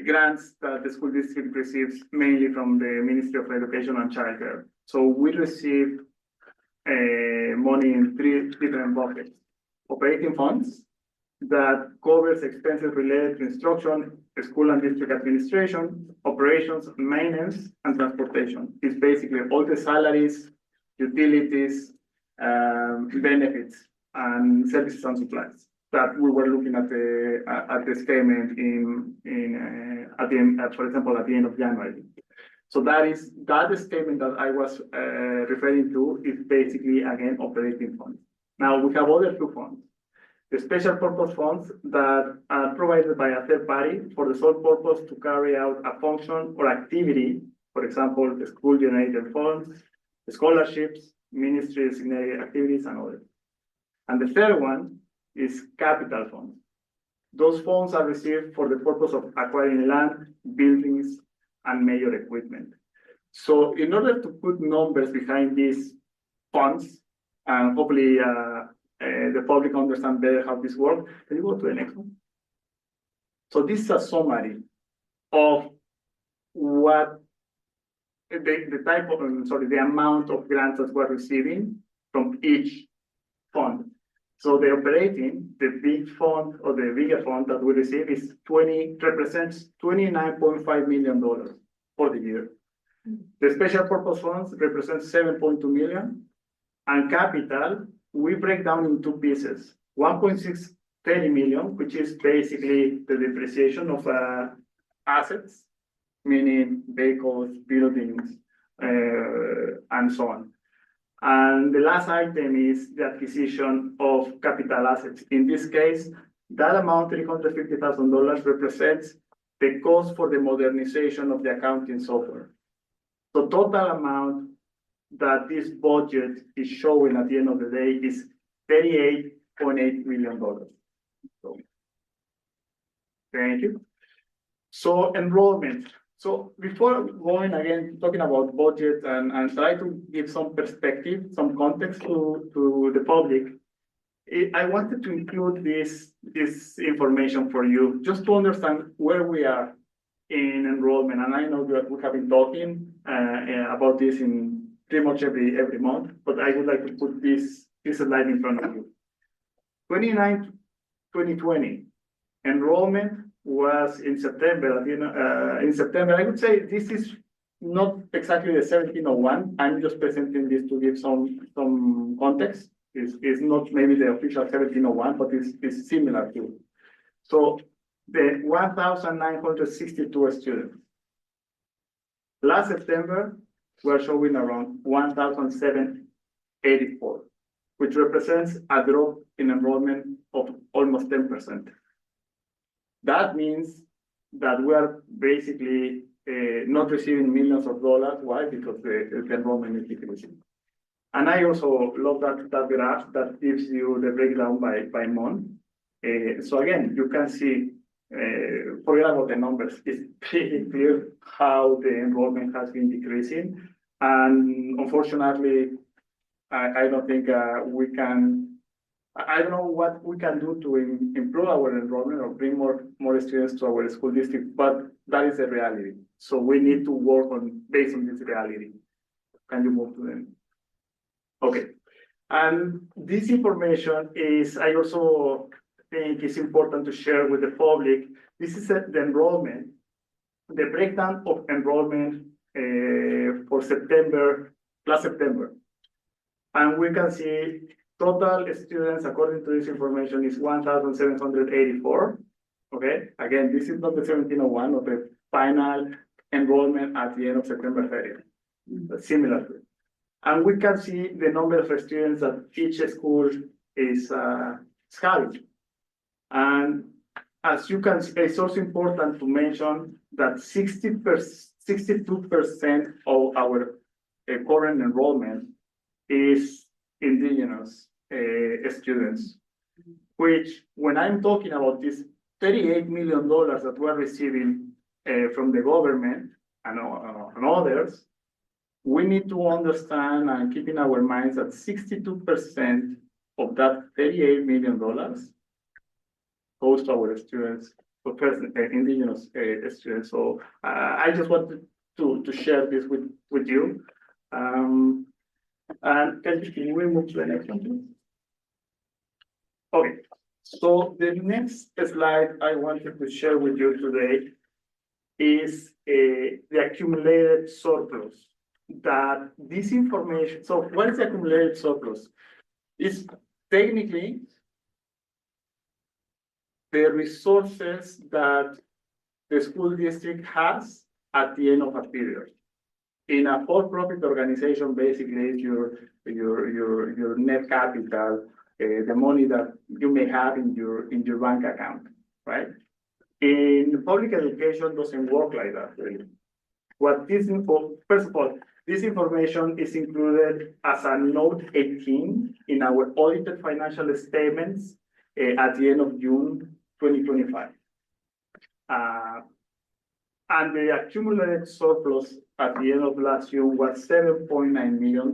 Speaker 9: grants that the school district receives, mainly from the Ministry of Education and Childcare. So we receive money in 3 different buckets. Operating funds that covers expenses related to instruction, school and district administration, operations, maintenance, and transportation. It's basically all the salaries, utilities, benefits, and services and supplies that we were looking at the statement for example, at the end of January. So that statement that I was referring to is basically, again, operating funds. Now we have other 2 funds. The special purpose funds that are provided by a third party for the sole purpose to carry out a function or activity, for example, the school generated funds, the scholarships, ministry designated activities, and others. And the third one is capital funds. Those funds are received for the purpose of acquiring land, buildings, and major equipment. So in order to put numbers behind these funds, and hopefully the public understand better how this works, can you go to the next one? So this is a summary of what the type of, the amount of grants that we're receiving from each fund. So the operating, the big fund or the bigger fund that we receive represents $29.5 million for the year. The special purpose funds represent 7.2 million, and capital, we break down in 2 pieces. 1.630 million, which is basically the depreciation of assets, meaning vehicles, buildings, and so on. And the last item is the acquisition of capital assets. In this case, that amount, $350,000, represents the cost for the modernization of the accounting software. The total amount that this budget is showing at the end of the day is $38.8 million. So Thank you. So enrollment. So before going again, talking about budget and try to give some perspective, some context to the public, I wanted to include this information for you, just to understand where we are in enrollment. And I know that we have been talking about this in pretty much every month, but I would like to put this slide in front of you. 2020, enrollment was in September, in September. I would say this is not exactly the 1701. I'm just presenting this to give some context. It's not maybe the official 1701, but it's similar to. So the 1,962 students. Last September, we're showing around 1,784, which represents a drop in enrollment of almost 10%. That means that we are basically not receiving millions of dollars. Why? Because the enrollment is decreasing. And I also love that graph that gives you the breakdown by month. So again, you can see, forget about the numbers, it's pretty clear how the enrollment has been decreasing. And unfortunately, I don't think we can, I don't know what we can do to improve our enrollment or bring more students to our school district, but that is the reality. So we need to work based on this reality. Can you move to them? Okay. And this information is, I also think it's important to share with the public. This is the enrollment, the breakdown of enrollment for September, last September. And we can see total students, according to this information, is 1,784. Okay, again, this is not the 1701 of the final enrollment at the end of September 30th, but similar to it. And we can see the number of students that each school is having. And as you can see, it's also important to mention that 62% of our current enrollment is indigenous students, which when I'm talking about this $38 million that we're receiving from the government and others, we need to understand and keep in our minds that 62% of that $38 million goes to our students, indigenous students. So I just wanted to share this with you. And can we move to the next one, please? Okay, so the next slide I wanted to share with you today is the accumulated surplus. That this information, so what is the accumulated surplus? It's technically the resources that the school district has at the end of a period. In a for-profit organization, basically, it's your net capital, the money that you may have in your bank account, right? In public education, doesn't work like that, really. What this info, first of all, this information is included as a note 18 in our audited financial statements at the end of June 2025. And the accumulated surplus at the end of last year was $7.9 million.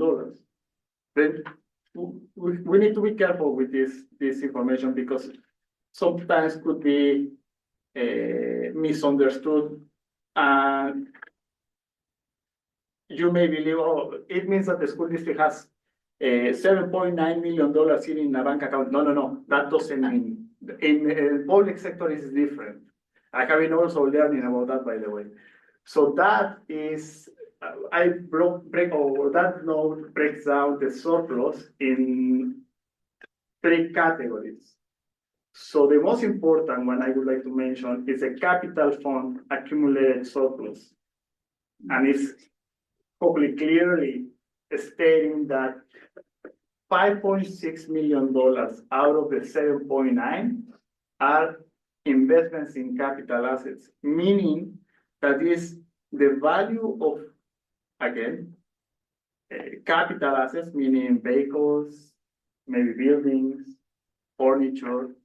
Speaker 9: Then we need to be careful with this information because sometimes could be misunderstood. And you may believe, oh, it means that the school district has $7.9 million sitting in a bank account. No, that doesn't mean. In public sector is different. I have been also learning about that, by the way. So that is, that note breaks down the surplus in 3 categories. So the most important one I would like to mention is the capital fund accumulated surplus. And it's hopefully clearly stating that $5.6 million out of the 7.9 are investments in capital assets, meaning that is the value of, again, capital assets, meaning vehicles, maybe buildings, furniture,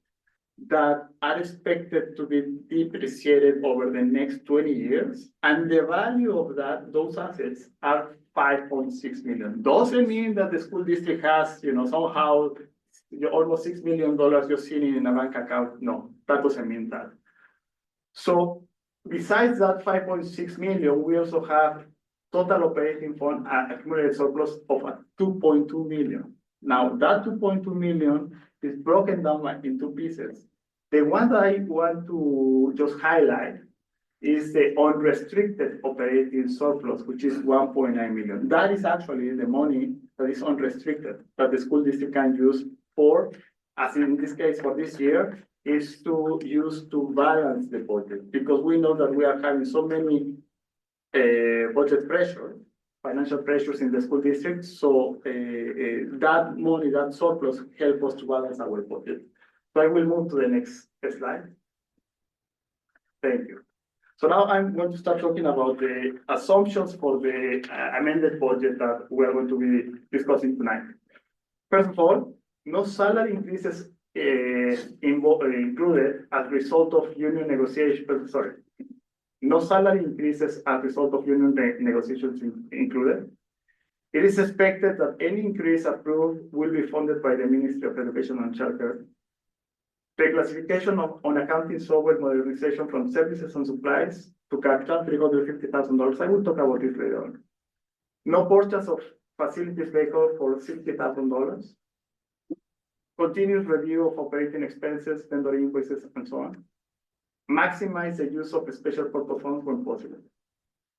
Speaker 9: that are expected to be depreciated over the next 20 years. And the value of those assets are 5.6 million. Doesn't mean that the school district has, somehow almost $6 million you're sitting in a bank account. No, that doesn't mean that. So besides that 5.6 million, we also have total operating fund accumulated surplus of 2.2 million. Now that 2.2 million is broken down in two pieces. The one that I want to just highlight is the unrestricted operating surplus, which is 1.9 million. That is actually the money that is unrestricted that the school district can use for, as in this case for this year, is to use to balance the budget, because we know that we are having so many budget pressure, financial pressures in the school district. So that money, that surplus, help us to balance our budget. So I will move to the next slide. Thank you. So now I'm going to start talking about the assumptions for the amended budget that we are going to be discussing tonight. First of all, no salary increases included as a result of union negotiations. No salary increases as a result of union negotiations included. It is expected that any increase approved will be funded by the Ministry of Education and Childcare. The classification on accounting software modernization from services and supplies to capital, $350,000. I will talk about this later on. No purchase of facilities vehicle for $60,000. Continuous review of operating expenses, vendor invoices, and so on. Maximize the use of special purpose funds when possible.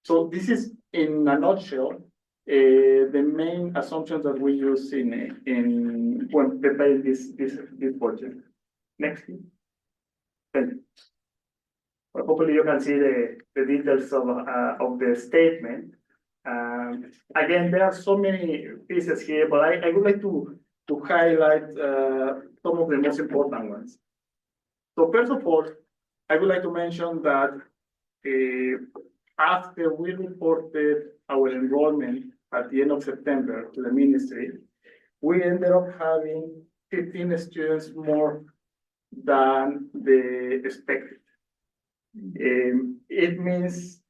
Speaker 9: So this is, in a nutshell, the main assumptions that we use in when preparing this budget. Next, please. Thank you. Well, hopefully you can see the details of the statement. Again, there are so many pieces here, but I would like to highlight some of the most important ones. So first of all, I would like to mention that after we reported our enrollment at the end of September to the ministry, we ended up having 15 students more than the expected. It means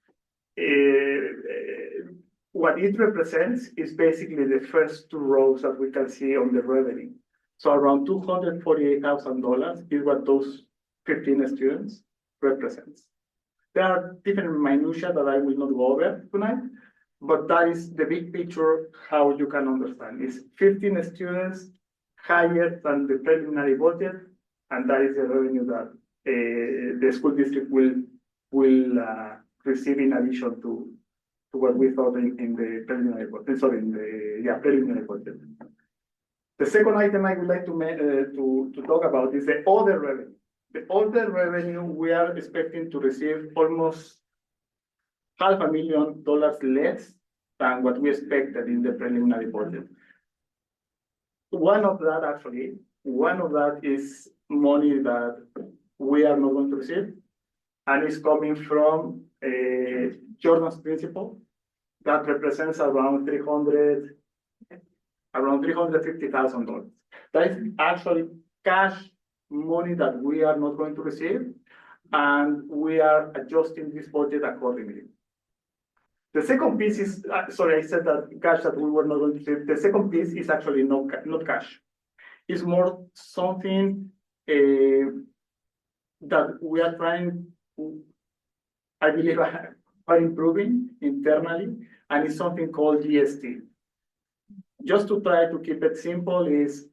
Speaker 9: what it represents is basically the first two rows that we can see on the revenue. So around $248,000 is what those 15 students represents. There are different minutiae that I will not go over tonight, but that is the big picture, how you can understand. It's 15 students higher than the preliminary budget, and that is the revenue that the school district will receive in addition to what we thought in the preliminary budget. Sorry, in the preliminary budget. The second item I would like to talk about is the other revenue. The other revenue, we are expecting to receive almost $500,000 less than what we expected in the preliminary budget. One of that is money that we are not going to receive, and it's coming from Jordan's principal that represents around $350,000. That is actually cash money that we are not going to receive, and we are adjusting this budget accordingly. The second piece is, sorry, I said that cash that we were not going to receive. The second piece is actually not cash. It's more something that we are trying, I believe, are improving internally, and it's something called GST. Just to try to keep it simple, is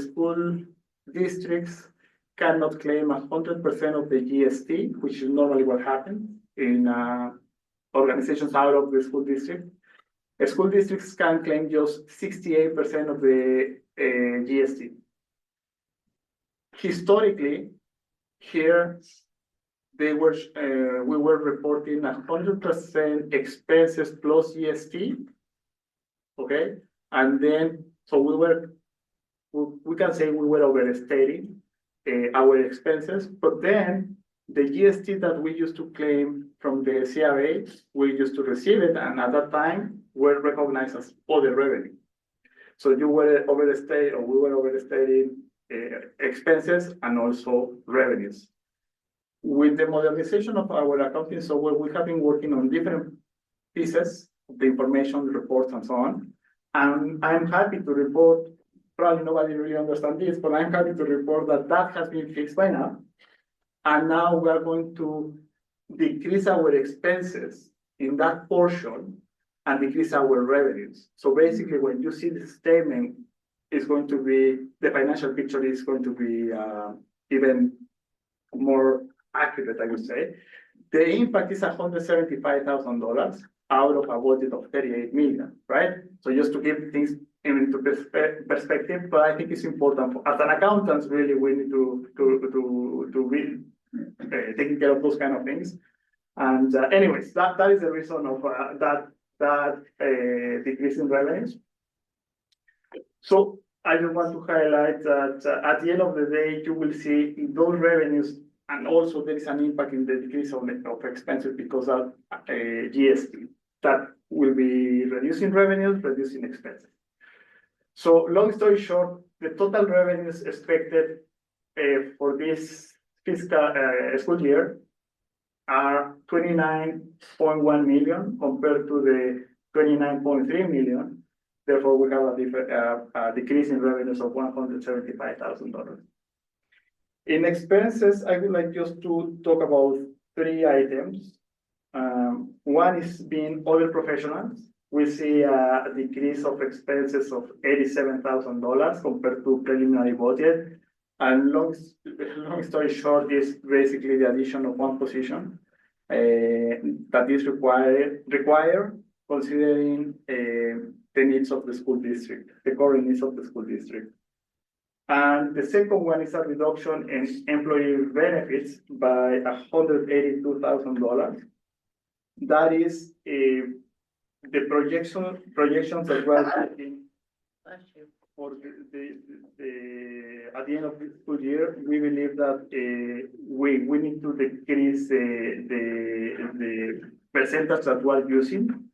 Speaker 9: school districts cannot claim 100% of the GST, which is normally what happens in organizations out of the school district. School districts can claim just 68% of the GST. Historically, here we were reporting 100% expenses plus GST, okay, and then so we can say we were overstating our expenses, but then the GST that we used to claim from the CRA, we used to receive it, and at that time were recognized as other revenue. So you were overstated, or we were overstating expenses and also revenues. With the modernization of our accounting software, we have been working on different pieces of the information, reports, and so on. And I'm happy to report, probably nobody really understands this, but I'm happy to report that that has been fixed by now. And now we are going to decrease our expenses in that portion and decrease our revenues. So basically, when you see the statement, it's going to be, the financial picture is going to be even more accurate, I would say. The impact is $175,000 out of a budget of 38 million, right? So just to give things into perspective, but I think it's important as an accountant, really, we need to be taking care of those kind of things. And anyways, that is the reason of that decrease in revenues. So I just want to highlight that at the end of the day, you will see those revenues, and also there is an impact in the decrease of expenses because of GST that will be reducing revenues, reducing expenses. So long story short, the total revenues expected for this fiscal school year are 29.1 million compared to the 29.3 million. Therefore, we have a decrease in revenues of $175,000. In expenses, I would like just to talk about 3 items. One is being other professionals. We see a decrease of expenses of $87,000 compared to preliminary budget. And long story short is basically the addition of 1 position that is required considering the needs of the school district, the current needs of the school district. And the second one is a reduction in employee benefits by $182,000. That is the projections that we're making for at the end of the school year. We believe that we need to decrease the percentage that we're using,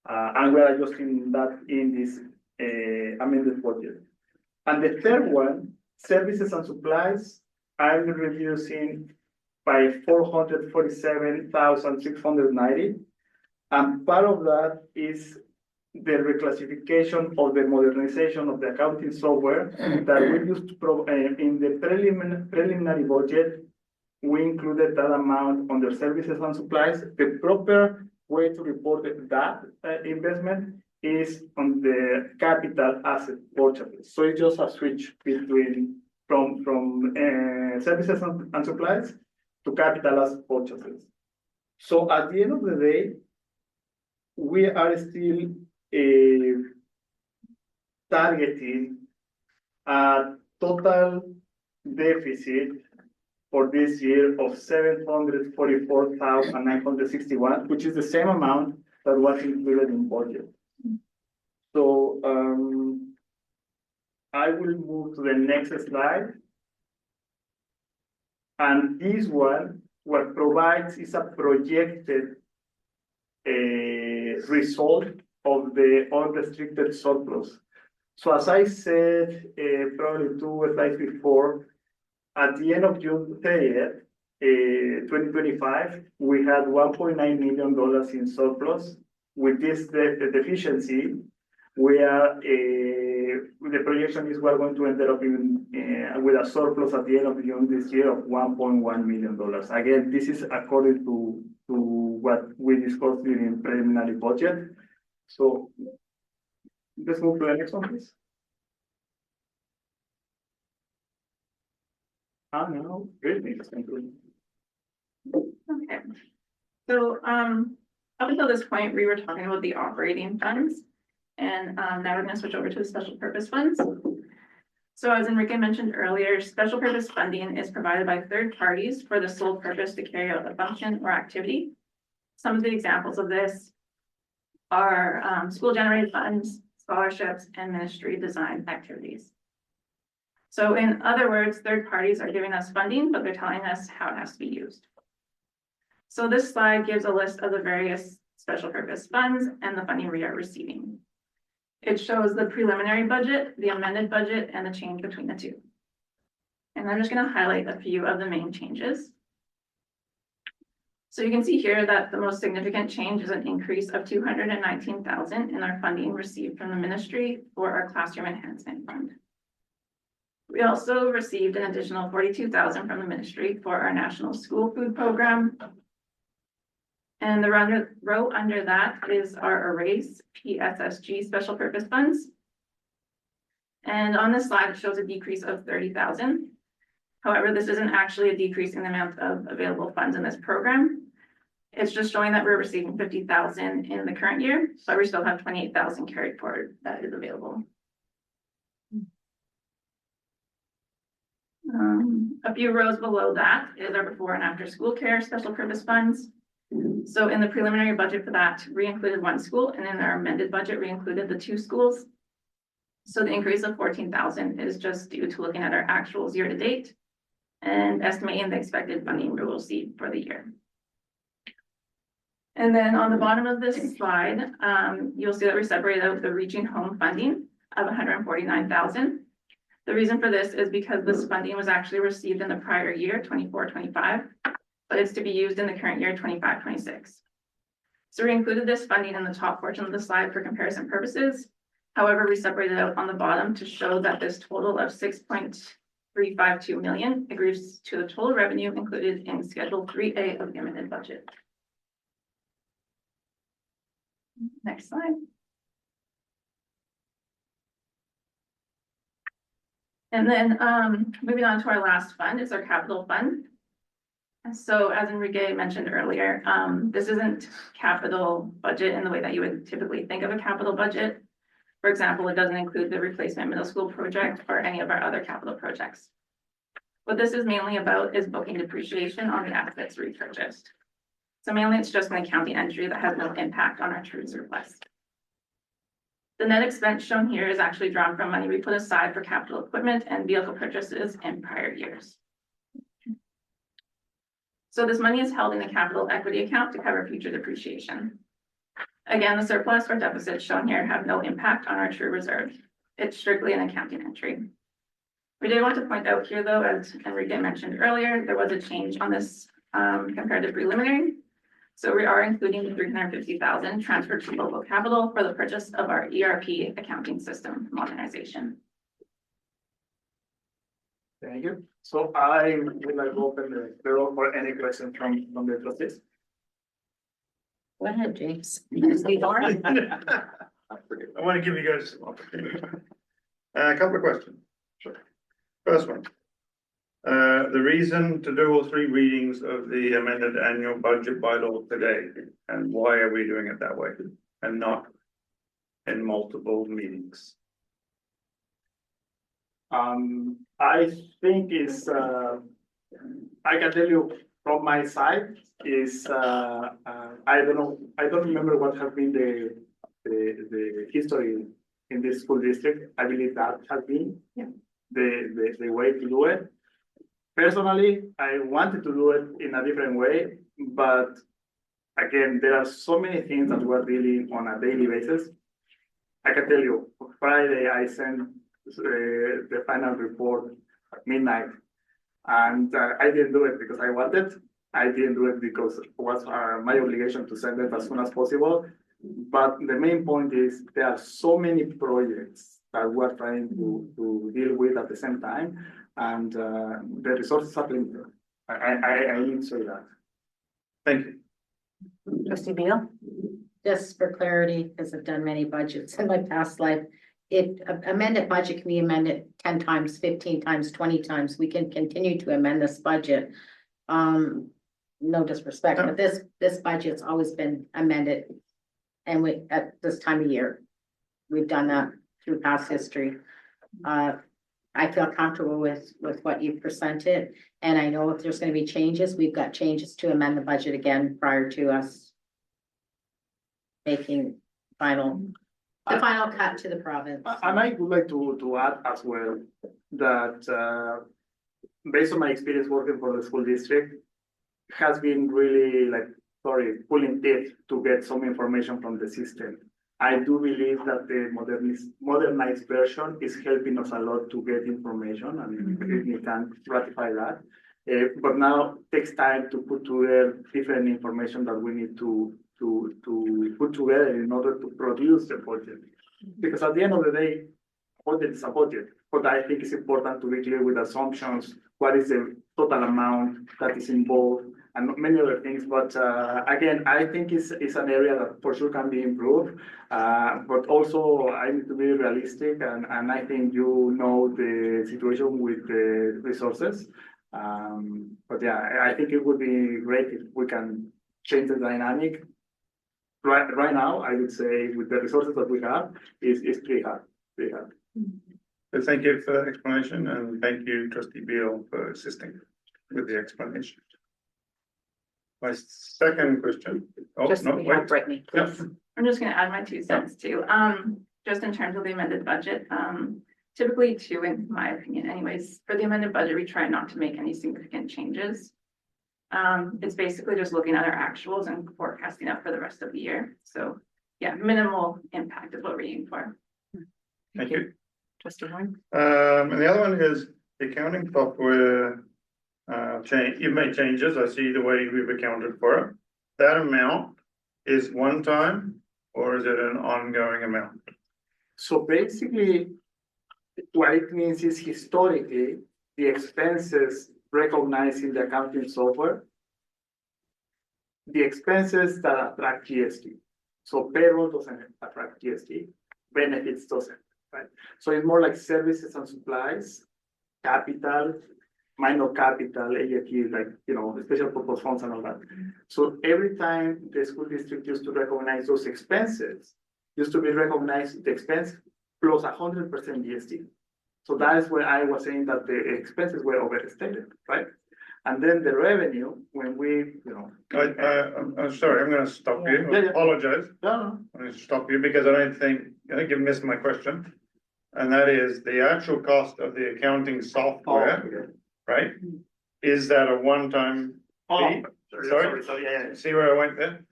Speaker 9: and we're adjusting that in this amended budget. And the third one, services and supplies, I'm reducing by $447,690. And part of that is the reclassification of the modernization of the accounting software that we used to in the preliminary budget. We included that amount under services and supplies. The proper way to report that investment is on the capital asset purchases. So it's just a switch between from services and supplies to capital asset purchases. So at the end of the day, we are still targeting a total deficit for this year of $744,961, which is the same amount that was included in budget. So I will move to the next slide. And this one, what provides is a projected result of the unrestricted surplus. So as I said, probably 2 slides before, at the end of June 30th, 2025, we had $1.9 million in surplus. With this deficiency, we are the projection is we're going to end up with a surplus at the end of June this year of $1.1 million. Again, this is according to what we discussed during preliminary budget. So let's move to the next one, please. No, great.
Speaker 5: Okay. So, up until this point, we were talking about the operating funds. And now we're going to switch over to the special purpose funds. So as Enrique mentioned earlier, special purpose funding is provided by third parties for the sole purpose to carry out a function or activity. Some of the examples of this are school generated funds, scholarships, and ministry design activities. So in other words, third parties are giving us funding, but they're telling us how it has to be used. So this slide gives a list of the various special purpose funds and the funding we are receiving. It shows the preliminary budget, the amended budget, and the change between the two. And I'm just gonna highlight a few of the main changes. So you can see here that the most significant change is an increase of 219,000 in our funding received from the ministry for our classroom enhancement fund. We also received an additional 42,000 from the ministry for our national school food program. And the row under that is our Erase PSSG special purpose funds. And on this slide, it shows a decrease of 30,000. However, this isn't actually a decrease in the amount of available funds in this program. It's just showing that we're receiving 50,000 in the current year, so we still have 28,000 carried forward that is available. A few rows below that is our before and after school care special purpose funds. So in the preliminary budget for that, we included 1 school, and in our amended budget, we included the 2 schools. So the increase of 14,000 is just due to looking at our actuals year to date and estimating the expected funding we will receive for the year. And then on the bottom of this slide, you'll see that we separated out the reaching home funding of 149,000. The reason for this is because this funding was actually received in the prior year, 24-25, but it's to be used in the current year, 25-26. So we included this funding in the top portion of the slide for comparison purposes. However, we separated out on the bottom to show that this total of 6.352 million agrees to the total revenue included in Schedule 3A of the amended budget. Next slide. And then moving on to our last fund, it's our capital fund. So as Enrique mentioned earlier, this isn't capital budget in the way that you would typically think of a capital budget. For example, it doesn't include the replacement middle school project or any of our other capital projects. What this is mainly about is booking depreciation on the assets repurchased. So mainly it's just an accounting entry that has no impact on our true surplus. The net expense shown here is actually drawn from money we put aside for capital equipment and vehicle purchases in prior years. So this money is held in a capital equity account to cover future depreciation. Again, the surplus or deficits shown here have no impact on our true reserve. It's strictly an accounting entry. We did want to point out here though, as Enrique mentioned earlier, there was a change on this compared to preliminary. So we are including the 350,000 transferred to local capital for the purchase of our ERP accounting system modernization.
Speaker 9: Thank you. So I would like to open the floor for any questions from the trustees.
Speaker 7: Go ahead, James.
Speaker 6: I want to give you guys some opportunity. A couple of questions. Sure. First one. The reason to do all 3 readings of the amended annual budget bylaw today, and why are we doing it that way and not in multiple meetings?
Speaker 9: I think it's, I can tell you from my side is, I don't know, I don't remember what has been the history in this school district. I believe that has been the way to do it. Personally, I wanted to do it in a different way, but again, there are so many things that we're dealing on a daily basis. I can tell you, Friday, I sent the final report at midnight, and I didn't do it because I wanted. I didn't do it because it was my obligation to send it as soon as possible. But the main point is there are so many projects that we're trying to deal with at the same time, and the resources are limited. I need to say that.
Speaker 6: Thank you.
Speaker 1: Trustee Beal?
Speaker 7: Just for clarity, because I've done many budgets in my past life, amended budget can be amended 10 times, 15 times, 20 times. We can continue to amend this budget. No disrespect, but this budget's always been amended. And we, at this time of year, we've done that through past history. I feel comfortable with what you presented, and I know if there's going to be changes, we've got changes to amend the budget again prior to us making the final cut to the province.
Speaker 9: And I would like to add as well that based on my experience working for the school district, has been really pulling teeth to get some information from the system. I do believe that the modernized version is helping us a lot to get information, and we can ratify that. But now takes time to put together different information that we need to put together in order to produce the budget. Because at the end of the day, budget is a budget, but I think it's important to be clear with assumptions, what is the total amount that is involved, and many other things, but again, I think it's an area that for sure can be improved. But also I need to be realistic, and I think you know the situation with the resources. But yeah, I think it would be great if we can change the dynamic. Right now, I would say with the resources that we have, is pretty hard.
Speaker 6: So thank you for that explanation, and thank you, trustee Beal, for assisting with the explanation. My second question. Oh,
Speaker 1: Just
Speaker 6: no,
Speaker 1: we have
Speaker 6: wait.
Speaker 1: Brittany,
Speaker 6: Yeah.
Speaker 1: please.
Speaker 10: I'm just gonna add my 2 cents too. Just in terms of the amended budget, typically too, in my opinion anyways, for the amended budget, we try not to make any significant changes. It's basically just looking at our actuals and forecasting out for the rest of the year. So yeah, minimal impact is what we're aiming for.
Speaker 6: Thank you.
Speaker 1: Trustee Horn?
Speaker 6: And the other one is the accounting software. Change, you've made changes. I see the way we've accounted for it. That amount is one time, or is it an ongoing amount?
Speaker 9: So basically, what it means is historically, the expenses recognized in the accounting software, the expenses that attract GST. So payroll doesn't attract GST, benefits doesn't, right? So it's more like services and supplies, capital, minor capital, AFU, like, special purpose funds and all that. So every time the school district used to recognize those expenses, used to be recognized the expense plus 100% GST. So that is where I was saying that the expenses were overstated, right? And then the revenue, when we,
Speaker 6: I'm sorry, I'm gonna stop you.
Speaker 9: Yeah,
Speaker 6: I
Speaker 9: yeah.
Speaker 6: apologize.
Speaker 9: no,
Speaker 6: I'm gonna stop you because I think you missed my question. And that is the actual cost of the accounting software, right? Is that a one-time fee? Sorry?
Speaker 9: yeah.
Speaker 6: See where I went there?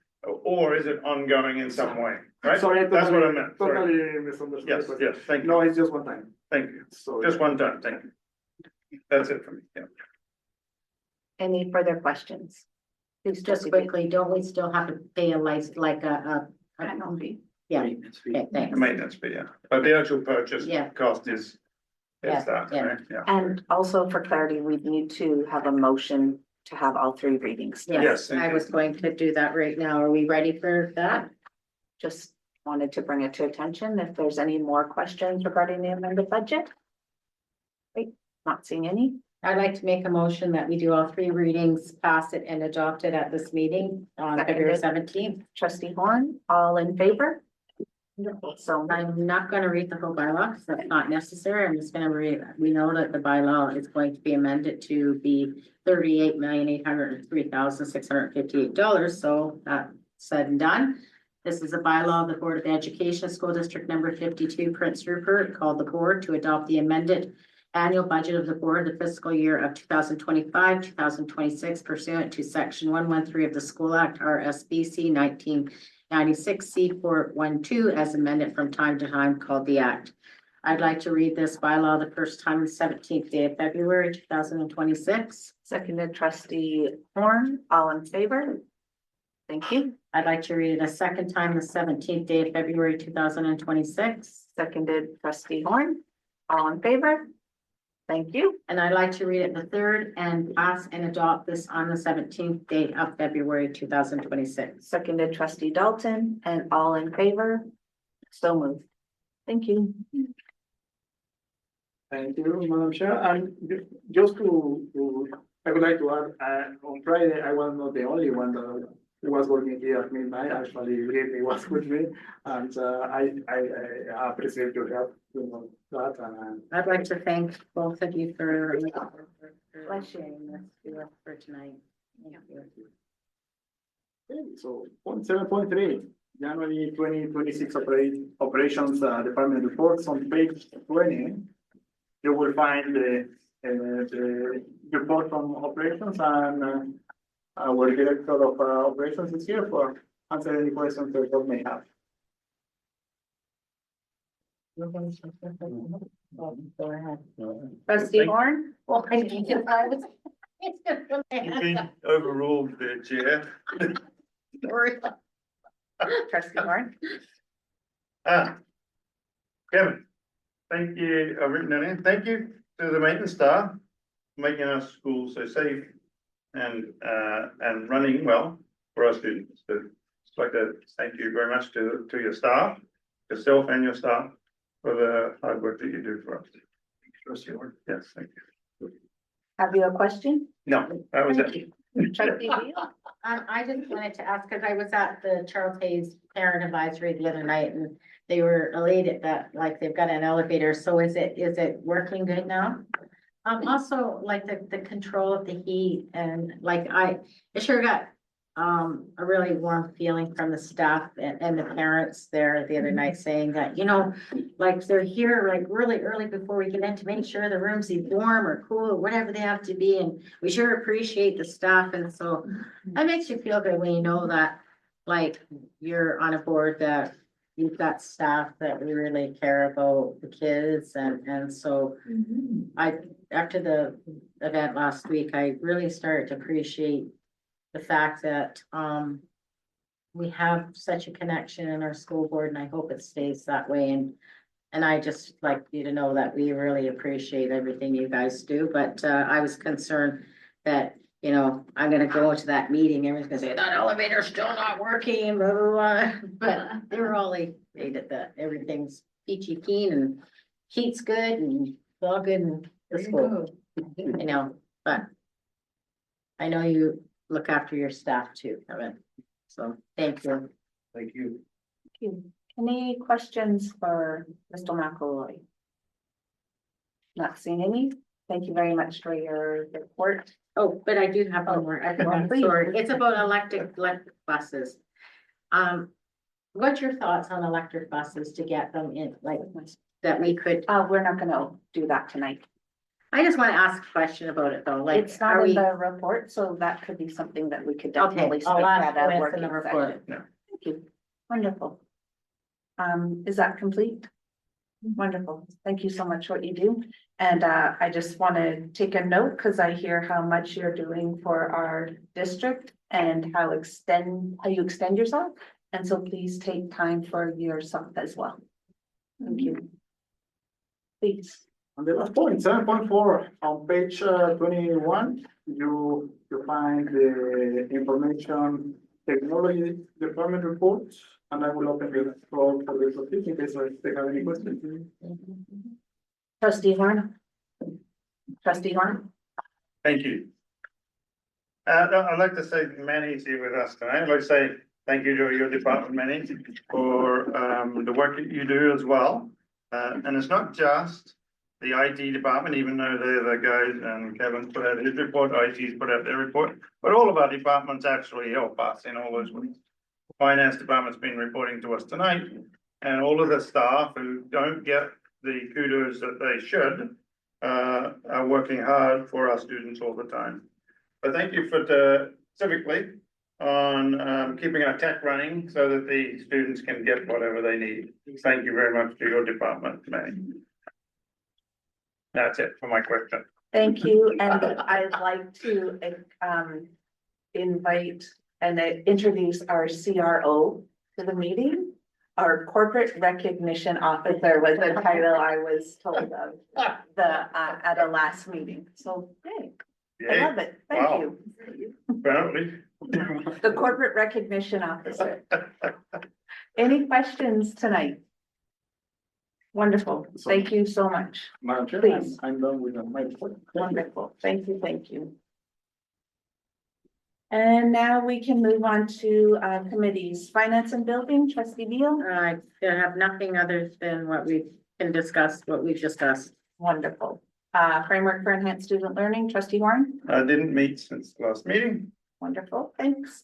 Speaker 6: Or is it ongoing in some way, right?
Speaker 9: Sorry,
Speaker 6: That's what I meant, sorry.
Speaker 9: Totally misunderstood.
Speaker 6: Yes, yes, thank you,
Speaker 9: No, it's just one time,
Speaker 6: thank you.
Speaker 9: so.
Speaker 6: Just one time, thank you. That's it for me, yeah.
Speaker 1: Any further questions? Please,
Speaker 7: Just
Speaker 1: trustee Beal.
Speaker 7: quickly, don't we still have to pay a license, like
Speaker 10: Annual fee.
Speaker 7: yeah,
Speaker 3: Maintenance fee.
Speaker 7: okay, thanks.
Speaker 6: Maintenance fee, yeah. But the actual purchase
Speaker 7: Yeah.
Speaker 6: cost is
Speaker 7: Yeah,
Speaker 6: that,
Speaker 7: yeah.
Speaker 6: right? Yeah.
Speaker 1: And also for clarity, we need to have a motion to have all 3 readings.
Speaker 6: Yes,
Speaker 7: Yes,
Speaker 6: thank
Speaker 7: I
Speaker 6: you.
Speaker 7: was going to do that right now. Are we ready for that?
Speaker 1: Just wanted to bring it to attention if there's any more questions regarding the amended budget. Wait, not seeing any.
Speaker 7: I'd like to make a motion that we do all 3 readings, pass it and adopt it at this meeting on February
Speaker 1: Seconded.
Speaker 7: 17th.
Speaker 1: Trustee Horn, all in favor? Wonderful. So
Speaker 7: I'm not gonna read the whole bylaw, because that's not necessary. I'm just gonna read, we know that the bylaw is going to be amended to be $38,803,658. So that said and done. This is a bylaw of the Board of Education, School District number 52, Prince Rupert, called the board to adopt the amended annual budget of the board, the fiscal year of 2025, 2026 pursuant to section 113 of the School Act, RSBC 1996 C412, as amended from time to time, called the Act. I'd like to read this bylaw the first time, the 17th day of February, 2026.
Speaker 1: seconded trustee Horn, all in favor? Thank you.
Speaker 7: I'd like to read it a second time, the 17th day of February, 2026.
Speaker 1: Seconded trustee Horn, all in favor? Thank you.
Speaker 7: And I'd like to read it the third and pass and adopt this on the 17th day of February, 2026.
Speaker 1: Seconded trustee Dalton, and all in favor? So moved. Thank you.
Speaker 9: Thank you, Madam Chair, and just I would like to add, on Friday, I was not the only one that was working here at midnight, actually, Brittany was with me, and I appreciate your help, that, and.
Speaker 7: I'd like to thank both of you for
Speaker 1: Blessing.
Speaker 7: this to us for tonight. Thank you.
Speaker 9: Okay, so 7.3, January 2026 operations department reports on page 20. You will find the report from operations, and our director of operations is here for answer any questions that you may have.
Speaker 7: Go ahead.
Speaker 1: Trustee Horn,
Speaker 7: Well, I need to, I was.
Speaker 6: You've been overruled there, Chair.
Speaker 1: trustee Horn.
Speaker 6: Kevin, thank you, I've written that in, thank you to the maintenance staff, for making our school so safe and running well for our students. So I'd like to thank you very much to your staff, yourself and your staff, for the hard work that you do for us. Yes, thank you.
Speaker 1: Have you a question?
Speaker 6: No, that was
Speaker 1: Thank
Speaker 6: it.
Speaker 1: you. Trustee Beal?
Speaker 7: I just wanted to ask, because I was at the Charles Hayes Parent Advisory the other night and they were elated that like they've got an elevator. So is it working good now? Also like the control of the heat and like I sure got a really warm feeling from the staff and the parents there the other night saying that, like they're here like really early before we get in to make sure the room's warm or cool or whatever they have to be. And we sure appreciate the staff. And so that makes you feel good when you know that like you're on a board that you've got staff that really care about the kids and so after the event last week, I really started to appreciate the fact that we have such a connection in our school board and I hope it stays that way. And I just like you to know that we really appreciate everything you guys do. But I was concerned that, I'm gonna go into that meeting, everyone's gonna say that elevator's still not working, blah, blah, blah. But they were all elated that everything's peachy keen and heat's good and it's all good in the school. But I know you look after your staff too, Kevin. So thank you.
Speaker 6: Thank you.
Speaker 1: Thank you. Any questions for Mr. McElroy? Not seeing any. Thank you very much for your report.
Speaker 7: Oh, but I do have one more. I forgot,
Speaker 1: please.
Speaker 7: sorry. It's about electric buses. What's your thoughts on electric buses to get them in, like, that we could,
Speaker 1: We're not gonna do that tonight.
Speaker 7: I just want to ask a question about it though, like,
Speaker 1: It's not
Speaker 7: are
Speaker 1: in
Speaker 7: we?
Speaker 1: the report, so that could be something that we could
Speaker 7: Okay,
Speaker 1: definitely.
Speaker 7: I'll
Speaker 1: speak
Speaker 7: ask
Speaker 1: at a
Speaker 7: when it's in
Speaker 1: working
Speaker 7: the report.
Speaker 1: session. Thank you. Wonderful. Is that complete? Wonderful. Thank you so much for what you do. And I just want to take a note because I hear how much you're doing for our district and how you extend yourself. And so please take time for yourself as well. Thank you. Please.
Speaker 9: On the last point, 7.4, on page 21, you find the information technology department reports, and I will open the floor for the topic in case they have any questions.
Speaker 1: Trustee Horn. Trustee Horn.
Speaker 6: Thank you. I'd like to say Manny's here with us tonight. I'd like to say thank you to your department, Manny, for the work that you do as well. And it's not just the IT department, even though they're the guys and Kevin's put out his report, IT's put out their report, but all of our departments actually help us in all those ways. Finance department's been reporting to us tonight, and all of the staff who don't get the kudos that they should are working hard for our students all the time. But thank you for specifically on keeping our tech running so that the students can get whatever they need. Thank you very much to your department, Manny. That's it for my question.
Speaker 1: Thank you, and I'd like to invite and introduce our CRO to the meeting. Our corporate recognition officer was the title I was told of at a last meeting. So, hey, I love it. Thank
Speaker 6: Wow.
Speaker 1: you.
Speaker 6: Apparently.
Speaker 1: The corporate recognition officer. Any questions tonight? Wonderful. Thank you so much.
Speaker 9: Madam Chair,
Speaker 1: Please.
Speaker 9: I'm done with my report.
Speaker 1: Wonderful. Thank you. Thank you. And now we can move on to committees, finance and building, trustee Beal.
Speaker 7: I have nothing other than what we've discussed.
Speaker 1: Wonderful. Framework for enhanced student learning, trustee Horn.
Speaker 6: I didn't meet since the last meeting,
Speaker 1: Wonderful. Thanks.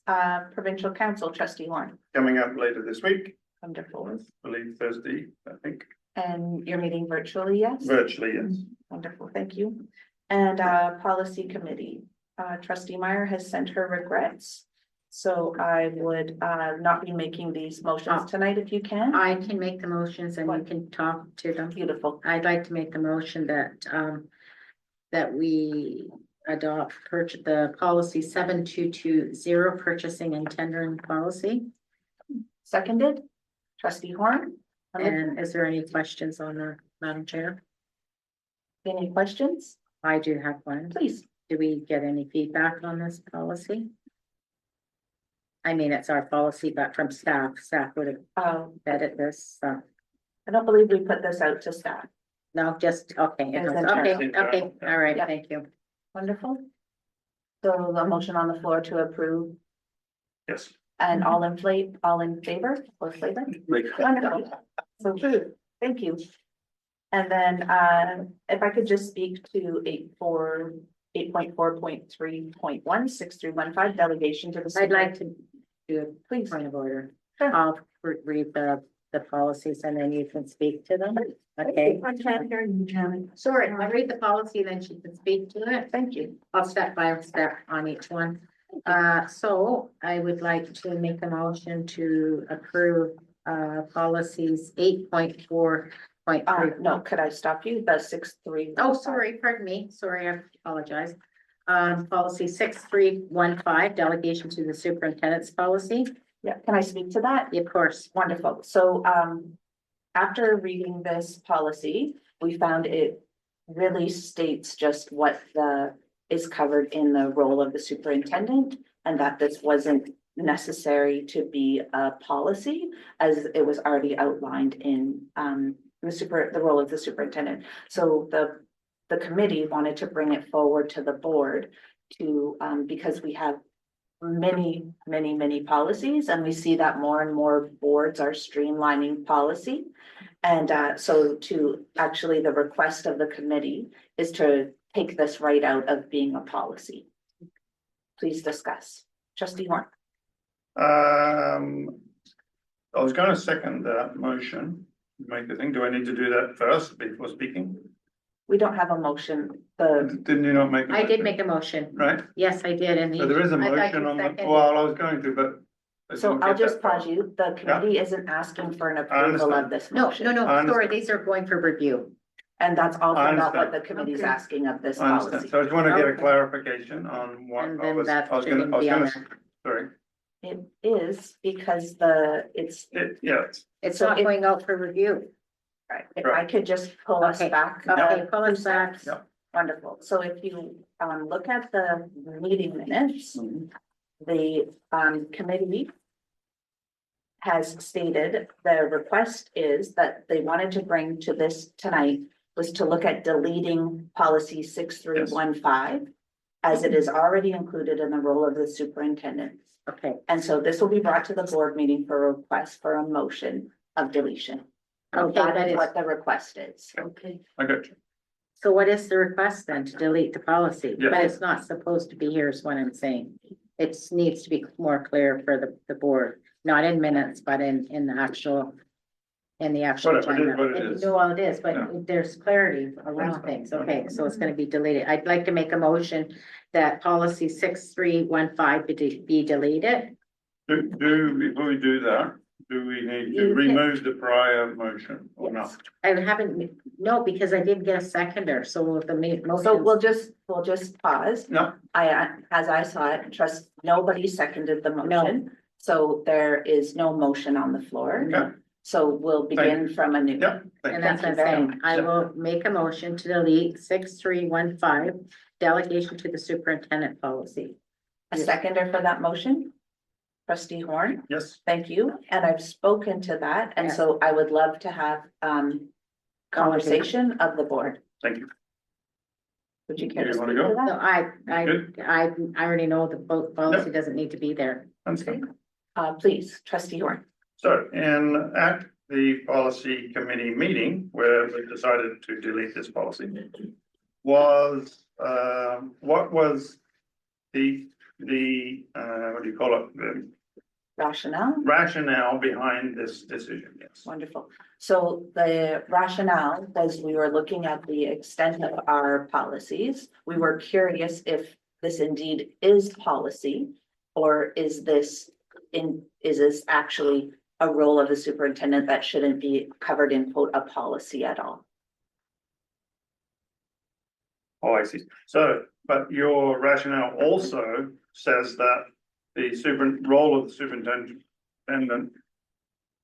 Speaker 1: Provincial council, trustee Horn.
Speaker 6: coming up later this week,
Speaker 1: Wonderful.
Speaker 6: I believe Thursday, I think,
Speaker 1: And you're meeting virtually, yes?
Speaker 6: virtually, yes.
Speaker 1: Wonderful. Thank you. And policy committee, trustee Meyer has sent her regrets So I would not be making these motions tonight if you can.
Speaker 7: I can make the motions and you can talk to them.
Speaker 1: Beautiful.
Speaker 7: I'd like to make the motion that we adopt the policy 7220 purchasing and tendering policy.
Speaker 1: Seconded, trustee Horn.
Speaker 7: And is there any questions on the Madam Chair?
Speaker 1: Any questions?
Speaker 7: I do have one.
Speaker 1: Please.
Speaker 7: Do we get any feedback on this policy? I mean, it's our policy, but from staff would have vetted this, so.
Speaker 1: I don't believe we put this out to staff.
Speaker 7: No, just, okay,
Speaker 1: It's
Speaker 7: okay,
Speaker 6: internal.
Speaker 7: okay, all right,
Speaker 1: Yeah.
Speaker 7: thank you.
Speaker 1: Wonderful. So the motion on the floor to approve
Speaker 6: Yes.
Speaker 1: and all in favor or flavor?
Speaker 3: Like,
Speaker 1: Wonderful. So, thank you. And then, if I could just speak to 8.4.3.1, 6315 delegation to the.
Speaker 7: I'd like to do a
Speaker 1: Please.
Speaker 7: point of order.
Speaker 1: Sure.
Speaker 7: I'll read the policies and then you can speak to them, okay?
Speaker 2: I can't hear you, Janet.
Speaker 7: Sorry, I'll read the policy, then she can speak to it.
Speaker 1: Thank you.
Speaker 7: I'll step by step on each one. So I would like to make a motion to approve, policies 8.4.3.
Speaker 1: No, could I stop you? The 6.3.
Speaker 7: Oh, sorry, pardon me. Sorry, I apologize. Policy 6315, delegation to the superintendent's policy.
Speaker 1: Yeah, can I speak to that?
Speaker 7: Of course.
Speaker 1: Wonderful. So, after reading this policy, we found it really states just what is covered in the role of the superintendent, and that this wasn't necessary to be a policy, as it was already outlined in, the role of the superintendent. So the committee wanted to bring it forward to the board to, because we have many policies, and we see that more and more boards are streamlining policy. And so to actually, the request of the committee is to take this right out of being a policy. Please discuss. Trustee Horn.
Speaker 6: I was gonna second that motion, make the thing. Do I need to do that first before speaking?
Speaker 1: We don't have a motion.
Speaker 6: Didn't you not make?
Speaker 7: I did make a motion.
Speaker 6: Right,
Speaker 7: Yes, I did. And
Speaker 6: so there is a
Speaker 7: I thought
Speaker 6: motion
Speaker 7: you
Speaker 6: on the,
Speaker 7: seconded.
Speaker 6: well, I was going to, but. I
Speaker 1: So
Speaker 6: didn't
Speaker 1: I'll
Speaker 6: get
Speaker 1: just
Speaker 6: that far.
Speaker 1: pause you. The committee isn't asking for an approval
Speaker 6: understand.
Speaker 1: of this
Speaker 7: No,
Speaker 1: motion.
Speaker 7: no,
Speaker 6: I
Speaker 7: sorry,
Speaker 6: understand.
Speaker 7: these are going for review.
Speaker 1: And that's also
Speaker 6: I
Speaker 1: not what the
Speaker 6: understand.
Speaker 1: committee's
Speaker 7: Okay.
Speaker 1: asking of this
Speaker 6: I understand,
Speaker 1: policy.
Speaker 6: so I just want to get a
Speaker 7: Okay.
Speaker 6: clarification on what
Speaker 7: And
Speaker 6: I
Speaker 7: then
Speaker 6: was
Speaker 7: that
Speaker 6: gonna,
Speaker 7: shouldn't be on there.
Speaker 6: sorry,
Speaker 1: It is because
Speaker 6: yeah,
Speaker 7: It's
Speaker 1: So
Speaker 7: not
Speaker 1: if-
Speaker 7: going out for review.
Speaker 1: right, if I could just pull us
Speaker 7: Okay.
Speaker 1: back.
Speaker 7: Okay, pull us
Speaker 1: two
Speaker 7: back.
Speaker 1: steps. Wonderful. So if you look at the meeting minutes, the committee has stated the request is that they wanted to bring to this tonight was to look at deleting policy 6315 as it is already included in the role of the superintendent.
Speaker 7: Okay,
Speaker 1: And so this will be brought to the board meeting for a request for a motion of deletion.
Speaker 7: Okay,
Speaker 1: That
Speaker 7: that
Speaker 1: is
Speaker 7: is-
Speaker 1: what the request is.
Speaker 7: okay.
Speaker 6: I got you.
Speaker 7: So what is the request then? To delete the policy?
Speaker 6: Yeah.
Speaker 7: But it's not supposed to be here is what I'm saying. It needs to be more clear for the board, not in minutes, but in the actual. In the actual.
Speaker 6: Whatever, it is
Speaker 7: agenda.
Speaker 6: what it is.
Speaker 7: No, well, it is, but
Speaker 6: Yeah.
Speaker 7: there's clarity around things. Okay, so it's gonna be deleted. I'd like to make a motion that policy 6315 be deleted.
Speaker 6: Before we do that, do we need
Speaker 1: You
Speaker 6: to
Speaker 1: can-
Speaker 6: remove the prior motion or not?
Speaker 7: I haven't, no, because I didn't get a seconder, so the motion.
Speaker 1: So we'll just pause.
Speaker 6: No,
Speaker 1: As I saw it, nobody seconded the motion. So there is no motion on the floor.
Speaker 6: okay,
Speaker 1: So we'll begin from a new.
Speaker 6: yeah, thank
Speaker 7: And
Speaker 6: you.
Speaker 7: that's what I'm
Speaker 1: Thank you very
Speaker 7: saying.
Speaker 1: much.
Speaker 7: I will make a motion to delete 6315, delegation to the superintendent policy.
Speaker 1: A seconder for that motion? Trustee Horn,
Speaker 6: Yes,
Speaker 1: thank you. And I've spoken to that, and so I would love to have conversation of the board.
Speaker 6: thank you.
Speaker 1: Would you care to
Speaker 6: You
Speaker 1: speak
Speaker 6: wanna
Speaker 1: to
Speaker 6: go?
Speaker 7: So
Speaker 1: that?
Speaker 6: Good.
Speaker 7: I already know the policy doesn't need to be there.
Speaker 6: Understand.
Speaker 1: Please, trustee Horn.
Speaker 6: So at the policy committee meeting where we decided to delete this policy was, what was the, what do you call it? The
Speaker 1: Rationale?
Speaker 6: rationale behind this decision, yes.
Speaker 1: Wonderful. So the rationale was we were looking at the extent of our policies. We were curious if this indeed is policy. Or is this actually a role of the superintendent that shouldn't be covered in quote a policy at all?
Speaker 6: Oh, I see. So, but your rationale also says that the role of the superintendent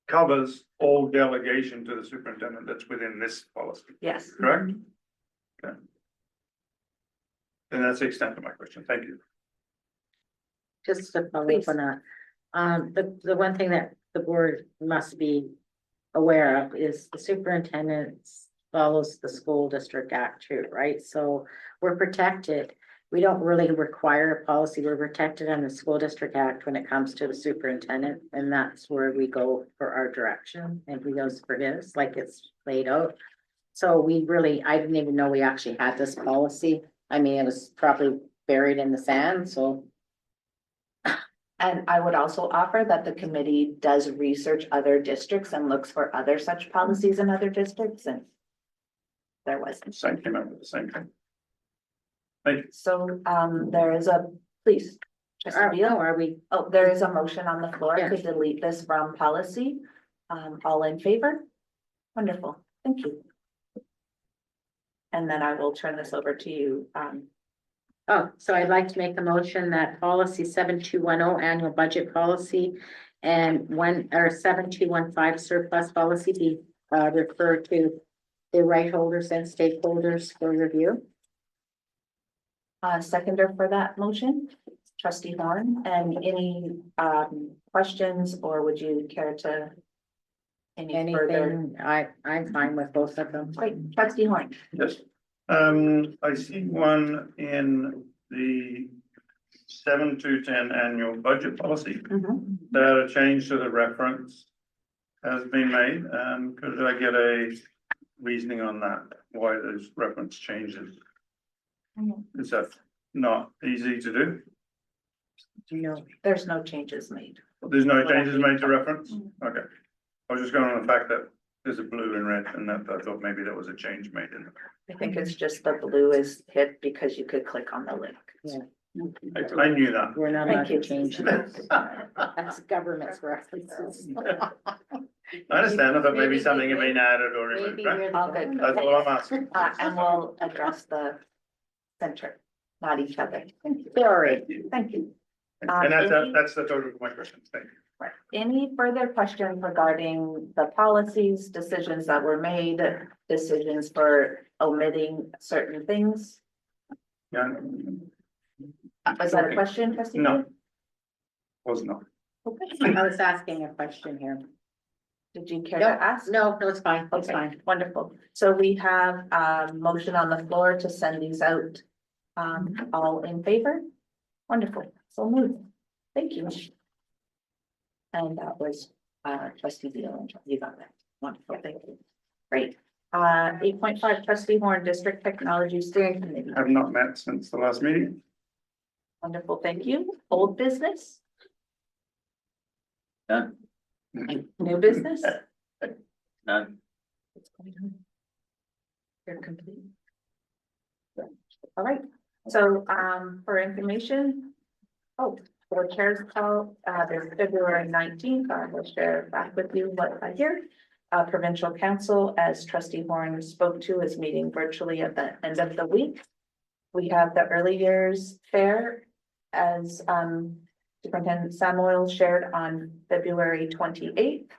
Speaker 6: covers all delegation to the superintendent that's within this policy,
Speaker 1: Yes.
Speaker 6: correct? Okay. And that's the extent of my question. Thank you.
Speaker 7: Just to follow
Speaker 1: Please.
Speaker 7: up on that, the one thing that the board must be aware of is the superintendent follows the school district act too, right? So we're protected. We don't really require a policy. We're protected under the school district act when it comes to the superintendent, and that's where we go for our direction, and he goes for his, like it's laid out. So I didn't even know we actually had this policy. I mean, it was probably buried in the sand, so.
Speaker 1: And I would also offer that the committee does research other districts and looks for other such policies in other districts, and there wasn't.
Speaker 6: Same came out with the same thing. Thank you.
Speaker 1: So, there is please. Trustee Beal?
Speaker 7: Are we?
Speaker 1: Oh, there is a motion on the floor
Speaker 7: Yeah.
Speaker 1: to delete this from policy. All in favor? Wonderful, thank you. And then I will turn this over to you.
Speaker 7: Oh, so I'd like to make a motion that policy 7210 annual budget policy and 7215 surplus policy be referred to the right holders and stakeholders for review.
Speaker 1: Seconder for that motion, trustee Horn, and any questions, or would you care to? Any further?
Speaker 7: Anything, I'm fine with both of them.
Speaker 1: Great, trustee Horn.
Speaker 6: Yes. I see one in the 7-10 annual budget policy that a change to the reference has been made. Could I get a reasoning on that? Why those reference changes? Is that not easy to do?
Speaker 7: No.
Speaker 1: There's no changes made.
Speaker 6: There's no changes made to reference? Okay. I was just going on the fact that there's a blue and red, and that I thought maybe there was a change made in it.
Speaker 1: I think it's just the blue is hit because you could click on the link.
Speaker 7: Yeah.
Speaker 6: I knew that.
Speaker 7: We're not
Speaker 1: Thank
Speaker 7: allowed to
Speaker 1: you.
Speaker 7: change it. That's government's references.
Speaker 6: I understand. I thought maybe something had been added or removed,
Speaker 7: Maybe
Speaker 6: right?
Speaker 7: we're the
Speaker 1: All good.
Speaker 6: That's all I'm asking.
Speaker 1: And we'll address the center, not each other. Thank you.
Speaker 7: Sorry.
Speaker 1: Thank you.
Speaker 6: And
Speaker 1: any-
Speaker 6: that's the total of my questions. Thank you.
Speaker 1: Right. Any further questions regarding the policies, decisions that were made, decisions for omitting certain things?
Speaker 6: Yeah.
Speaker 1: Was that a question, trustee?
Speaker 6: No. Was not.
Speaker 1: Okay.
Speaker 7: I was asking a question here.
Speaker 1: Did you care to ask?
Speaker 7: No, it's fine, it's
Speaker 1: Okay,
Speaker 7: fine.
Speaker 1: wonderful. So we have a motion on the floor to send these out. All in favor? Wonderful, so moved. Thank you. And that was trustee Beal, and you got that. Wonderful, thank you. Great. 8.5 trustee Horn, District Technology Steering Committee.
Speaker 6: Have not met since the last meeting.
Speaker 1: Wonderful, thank you. Old business,
Speaker 3: Done.
Speaker 1: new business?
Speaker 3: None.
Speaker 1: You're complete. All right, so, for information. Oh, for chair's call, there's February 19th, I will share back with you what I hear. Provincial Council, as trustee Horn spoke to, is meeting virtually at the end of the week. We have the early years fair, as, Superintendent Samuel shared on February 28th.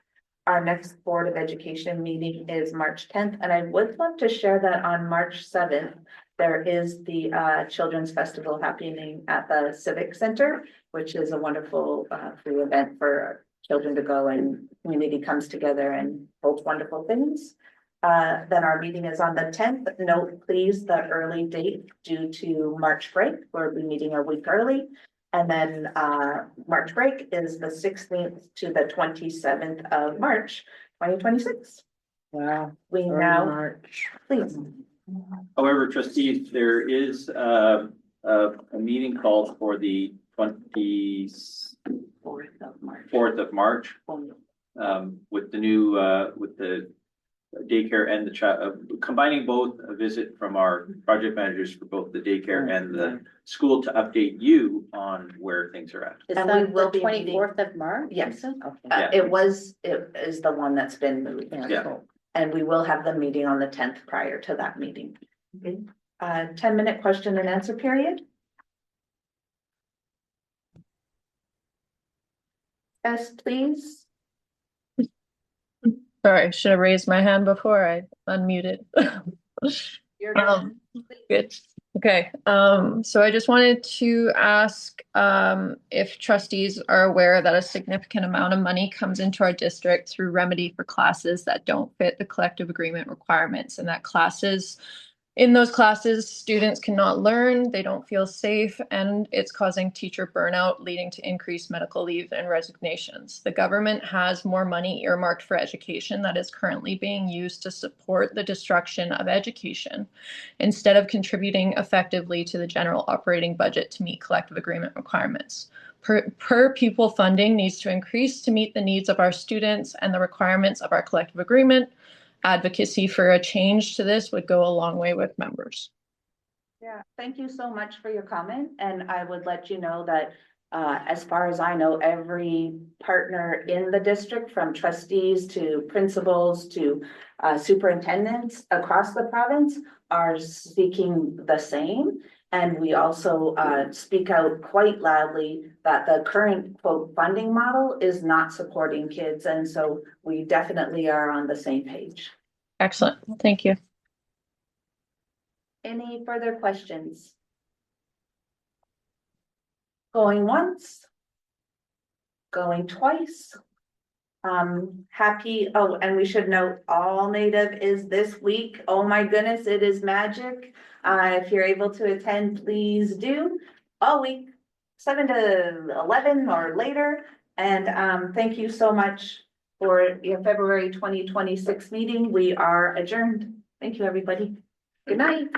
Speaker 1: Our next Board of Education meeting is March 10th, and I would love to share that on March 7th. There is the Children's Festival happening at the Civic Center, which is a wonderful free event for children to go, and community comes together and holds wonderful things. Then our meeting is on the 10th. Note please the early date due to March break. We'll be meeting a week early. And then March break is the 16th to the 27th of March, 2026.
Speaker 7: Wow.
Speaker 1: We
Speaker 7: Early
Speaker 1: now,
Speaker 7: March.
Speaker 1: please.
Speaker 3: However, trustees, there is a meeting called for the 24th of March. With the new with the daycare and the child, combining both, a visit from our project managers for both the daycare and the school to update you on where things are at.
Speaker 7: Is
Speaker 1: And we
Speaker 7: that
Speaker 1: will
Speaker 7: the
Speaker 1: be meeting-
Speaker 7: 24th of March?
Speaker 1: Yes.
Speaker 7: Okay.
Speaker 3: Yeah.
Speaker 1: It is the one that's been moved.
Speaker 3: Yeah.
Speaker 1: And we will have the meeting on the 10th prior to that meeting. Okay. 10-minute question and answer period. Yes, please.
Speaker 11: Sorry, should have raised my hand before I unmuted.
Speaker 1: You're good.
Speaker 11: Good. Okay, so I just wanted to ask if trustees are aware that a significant amount of money comes into our district through remedy for classes that don't fit the collective agreement requirements, and that in those classes, students cannot learn, they don't feel safe, and it's causing teacher burnout, leading to increased medical leave and resignations. The government has more money earmarked for education that is currently being used to support the destruction of education, instead of contributing effectively to the general operating budget to meet collective agreement requirements. Per pupil funding needs to increase to meet the needs of our students and the requirements of our collective agreement. Advocacy for a change to this would go a long way with members.
Speaker 1: Yeah, thank you so much for your comment, and I would let you know that as far as I know, every partner in the district, from trustees to principals to superintendents across the province, are seeking the same. And we also speak out quite loudly that the current quote funding model is not supporting kids, and so we definitely are on the same page.
Speaker 11: Excellent, thank you.
Speaker 1: Any further questions? Going once? Going twice? Happy, oh, and we should note, All Native is this week. Oh my goodness, it is magic. If you're able to attend, please do. All week, 7 to 11 or later. And thank you so much for your February 2026 meeting. We are adjourned. Thank you, everybody. Good night.